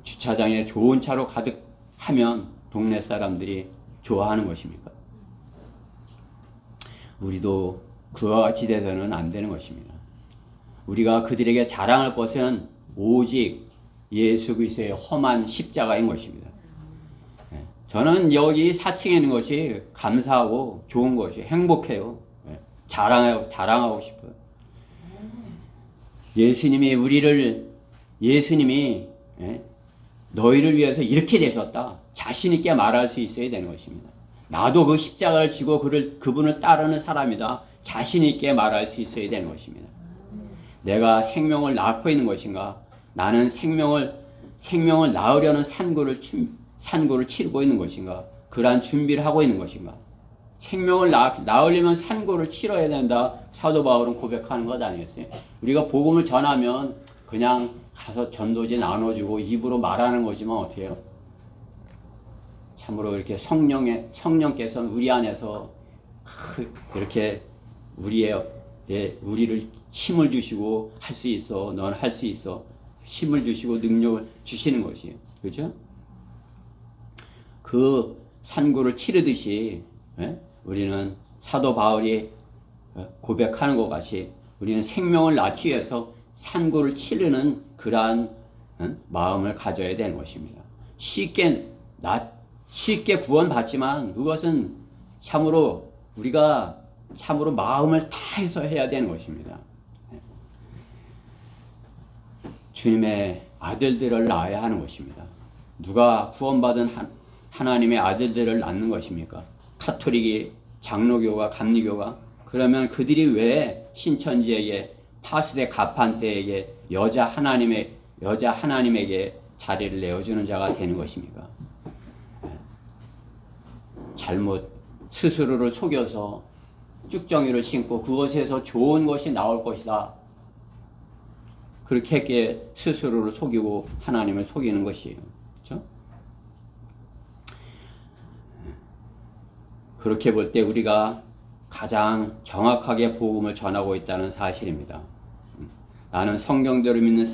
주차장에 좋은 차로 가득하면 동네 사람들이 좋아하는 것입니까? 우리도 그와 같이 돼서는 안 되는 것입니다. 우리가 그들에게 자랑할 것은 오직 예수 그리스도의 험한 십자가인 것입니다. 저는 여기 4층에 있는 것이 감사하고 좋은 것이 행복해요. 자랑하고 싶어요. 예수님이 너희를 위해서 이렇게 되셨다. 자신 있게 말할 수 있어야 되는 것입니다. 나도 그 십자가를 지고 그분을 따르는 사람이다. 자신 있게 말할 수 있어야 되는 것입니다. 내가 생명을 낳고 있는 것인가? 나는 생명을 낳으려는 산고를 치르고 있는 것인가? 그러한 준비를 하고 있는 것인가? 생명을 낳으려면 산고를 치러야 된다. 사도 바울은 고백하는 것 아니겠어요? 우리가 복음을 전하면 그냥 가서 전도지 나눠주고 입으로 말하는 거지만 어떻게 해요? 참으로 이렇게 성령께서 우리 안에서 이렇게 우리를 힘을 주시고 할 수 있어. 넌 할 수 있어. 힘을 주시고 능력을 주시는 것이에요. 그렇죠? 그 산고를 치르듯이 우리는 사도 바울이 고백하는 것 같이 우리는 생명을 낳기 위해서 산고를 치르는 그러한 마음을 가져야 되는 것입니다. 쉽게 구원받지만 그것은 참으로 우리가 참으로 마음을 다해서 해야 되는 것입니다. 주님의 아들들을 낳아야 하는 것입니다. 누가 구원받은 하나님의 아들들을 낳는 것입니까? 카톨릭이, 장로교가, 감리교가? 그러면 그들이 왜 신천지에게, 파스대 가판대에게 여자 하나님에게 자리를 내어주는 자가 되는 것입니까? 잘못 스스로를 속여서 쭉정이를 신고 그것에서 좋은 것이 나올 것이다. 그렇게 했기에 스스로를 속이고 하나님을 속이는 것이에요. 그렇죠? 그렇게 볼 때 우리가 가장 정확하게 복음을 전하고 있다는 사실입니다. 나는 성경대로 믿는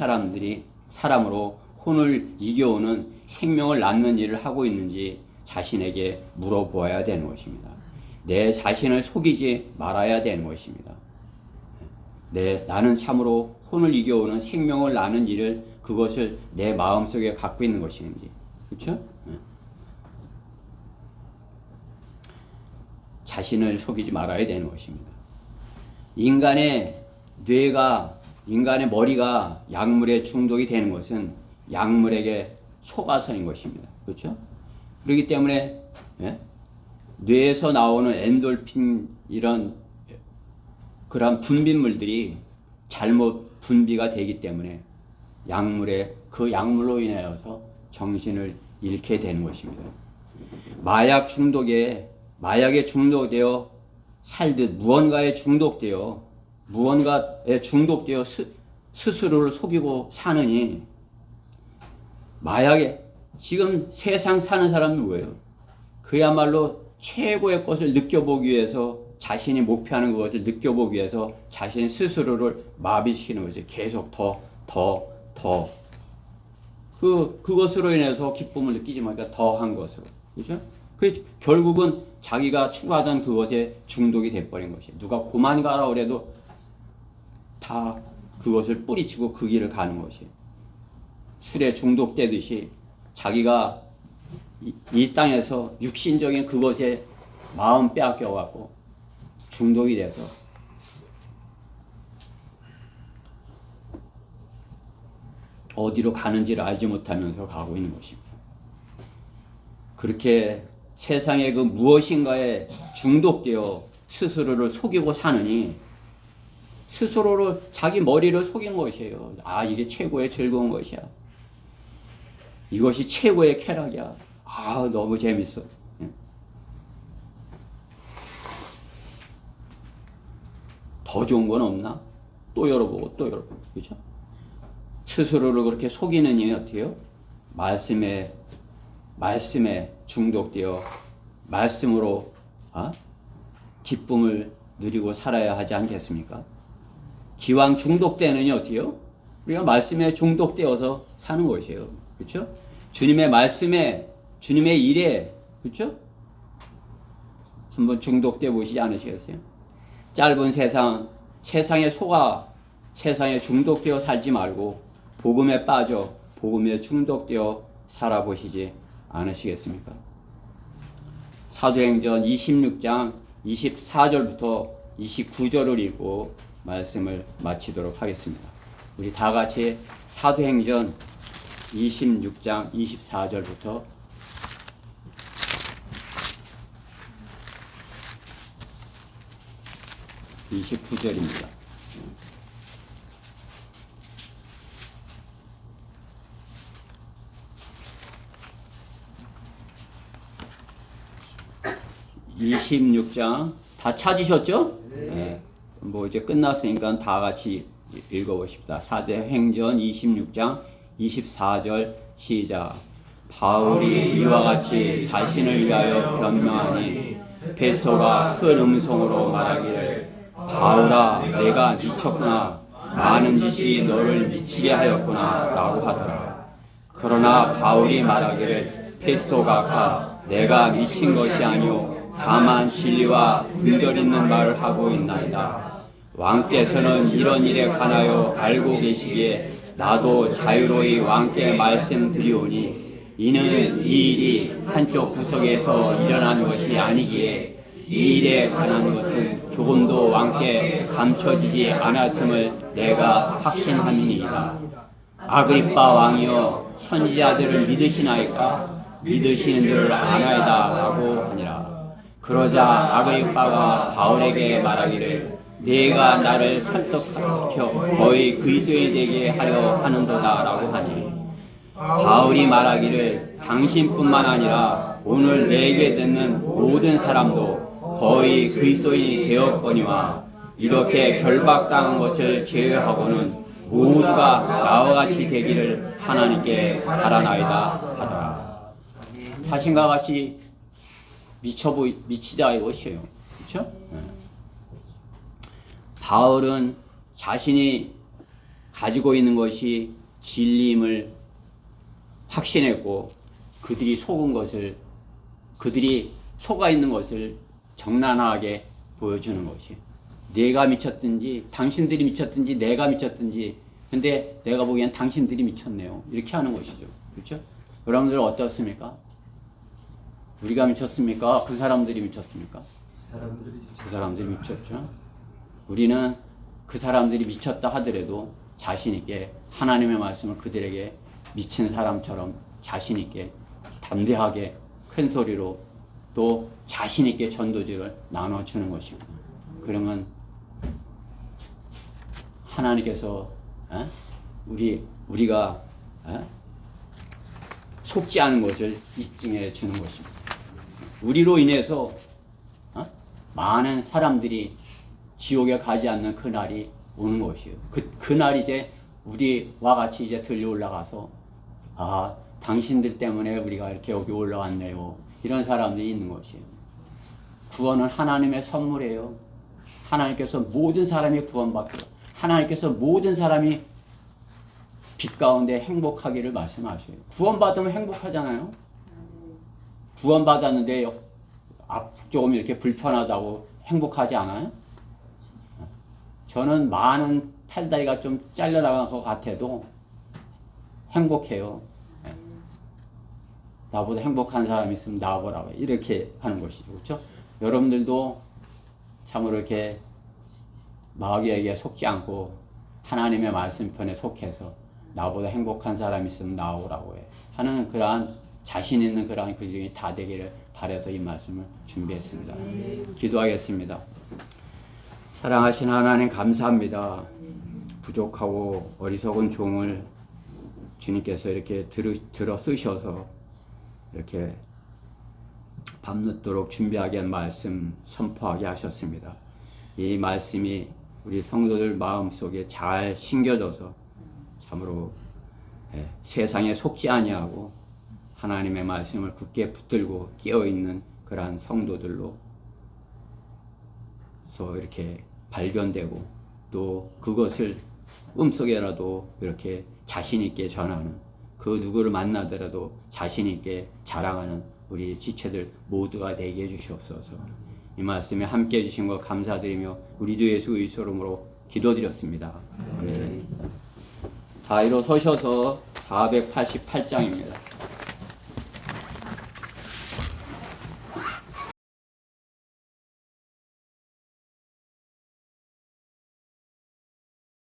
사람으로 혼을 이겨오는 생명을 낳는 일을 하고 있는지 자신에게 물어보아야 되는 것입니다. 내 자신을 속이지 말아야 되는 것입니다. 나는 참으로 혼을 이겨오는 생명을 낳는 일을 그것을 내 마음속에 갖고 있는 것인지. 그렇죠? 자신을 속이지 말아야 되는 것입니다. 인간의 머리가 약물에 중독이 되는 것은 약물에게 속아서인 것입니다. 그렇죠? 그렇기 때문에 뇌에서 나오는 엔돌핀 이런 그런 분비물들이 잘못 분비가 되기 때문에 그 약물로 인하여서 정신을 잃게 되는 것입니다. 마약에 중독되어 살듯 무언가에 중독되어 스스로를 속이고 사느니 마약에 지금 세상 사는 사람은 누구예요? 그야말로 최고의 것을 느껴보기 위해서 자신이 목표하는 그것을 느껴보기 위해서 자신 스스로를 마비시키는 거죠. 계속 더. 그것으로 인해서 기쁨을 느끼지 못하니까 더한 것으로. 그죠? 결국은 자기가 추구하던 그것에 중독이 돼버린 것이에요. 누가 고만 가라 그래도 다 그것을 뿌리치고 그 길을 가는 것이에요. 술에 중독되듯이 자기가 이 땅에서 육신적인 그것에 마음 빼앗겨갖고 중독이 돼서 어디로 가는지를 알지 못하면서 가고 있는 것입니다. 그렇게 세상의 그 무엇인가에 중독되어 스스로를 속이고 사느니 스스로를 자기 머리를 속인 것이에요. 이게 최고의 즐거운 것이야. 이것이 최고의 쾌락이야. 너무 재밌어. 더 좋은 건 없나? 또 열어보고 그렇죠? 스스로를 그렇게 속이는 이 어떻게 해요? 말씀에 중독되어 말씀으로 기쁨을 누리고 살아야 하지 않겠습니까? 기왕 중독되느니 어떻게 해요? 우리가 말씀에 중독되어서 사는 것이에요. 그렇죠? 주님의 말씀에, 주님의 일에, 그렇죠? 한번 중독되어 보시지 않으시겠어요? 짧은 세상에 속아, 세상에 중독되어 살지 말고 복음에 빠져 복음에 중독되어 살아보시지 않으시겠습니까? 사도행전 26장 24절부터 29절을 읽고 말씀을 마치도록 하겠습니다. 우리 다 같이 사도행전 26장 24절부터 29절입니다. 26장 다 찾으셨죠? 네. 뭐 이제 끝났으니까 다 같이 읽어보십시다. 사도행전 26장 24절 시작. 바울이 이와 같이 자신을 위하여 변명하니 페스토가 큰 음성으로 말하기를 바울아 내가 미쳤구나. 많은 짓이 너를 미치게 하였구나 라고 하더라. 그러나 바울이 말하기를 페스토가 가 내가 미친 것이 아니오 다만 진리와 분별 있는 말을 하고 있나이다. 왕께서는 이런 일에 관하여 알고 계시기에 나도 자유로이 왕께 말씀드리오니 이는 이 일이 한쪽 구석에서 일어난 것이 아니기에 이 일에 관한 것은 조금도 왕께 감춰지지 않았음을 내가 확신함이니이다. 아그리빠 왕이여 선지자들을 믿으시나이까? 믿으시는 줄 아나이다 라고 하니라. 그러자 아그리빠가 바울에게 말하기를 네가 나를 설득하여 거의 그리스도인이 되게 하려 하는도다 라고 하니 바울이 말하기를 당신뿐만 아니라 오늘 내게 듣는 모든 사람도 거의 그리스도인이 되었거니와 이렇게 결박당한 것을 제외하고는 모두가 나와 같이 되기를 하나님께 바라나이다 하더라. 자신과 같이 미치자 이것이에요. 그렇죠? 바울은 자신이 가지고 있는 것이 진리임을 확신했고 그들이 속아 있는 것을 적나라하게 보여주는 것이에요. 내가 미쳤든지 당신들이 미쳤든지 내가 미쳤든지 근데 내가 보기엔 당신들이 미쳤네요. 이렇게 하는 것이죠. 그렇죠? 여러분들 어떻습니까? 우리가 미쳤습니까? 그 사람들이 미쳤습니까? 그 사람들이 미쳤죠. 우리는 그 사람들이 미쳤다 하더라도 자신 있게 하나님의 말씀을 그들에게 미친 사람처럼 자신 있게 담대하게 큰 소리로 또 자신 있게 전도지를 나눠주는 것입니다. 그러면 하나님께서 우리가 속지 않은 것을 입증해 주는 것입니다. 우리로 인해서 많은 사람들이 지옥에 가지 않는 그날이 오는 것이에요. 그날 이제 우리와 같이 이제 들려 올라가서 당신들 때문에 우리가 이렇게 여기 올라왔네요. 이런 사람들이 있는 것이에요. 구원은 하나님의 선물이에요. 하나님께서 모든 사람이 구원받고 하나님께서 모든 사람이 빛 가운데 행복하기를 말씀하셔요. 구원받으면 행복하잖아요. 구원받았는데 조금 이렇게 불편하다고 행복하지 않아요? 저는 많은 팔다리가 좀 잘려나간 것 같아도 행복해요. 나보다 행복한 사람이 있으면 나와보라고 이렇게 하는 것이죠. 그렇죠? 여러분들도 참으로 이렇게 마귀에게 속지 않고 하나님의 말씀편에 속해서 나보다 행복한 사람이 있으면 나오라고 하는 그러한 자신 있는 그러한 그 중에 다 되기를 바라서 이 말씀을 준비했습니다. 기도하겠습니다. 사랑하신 하나님 감사합니다. 부족하고 어리석은 종을 주님께서 이렇게 들어 쓰셔서 이렇게 밤늦도록 준비하게 한 말씀 선포하게 하셨습니다. 이 말씀이 우리 성도들 마음속에 잘 심겨져서 참으로 세상에 속지 아니하고 하나님의 말씀을 굳게 붙들고 끼어있는 그러한 성도들로 이렇게 발견되고 또 그것을 꿈속에라도 이렇게 자신 있게 전하는 그 누구를 만나더라도 자신 있게 자랑하는 우리 지체들 모두가 되게 해주시옵소서. 이 말씀에 함께 해주신 것 감사드리며 우리 주 예수 그리스도 이름으로 기도드렸습니다. 아멘. 다 일어서셔서 488장입니다.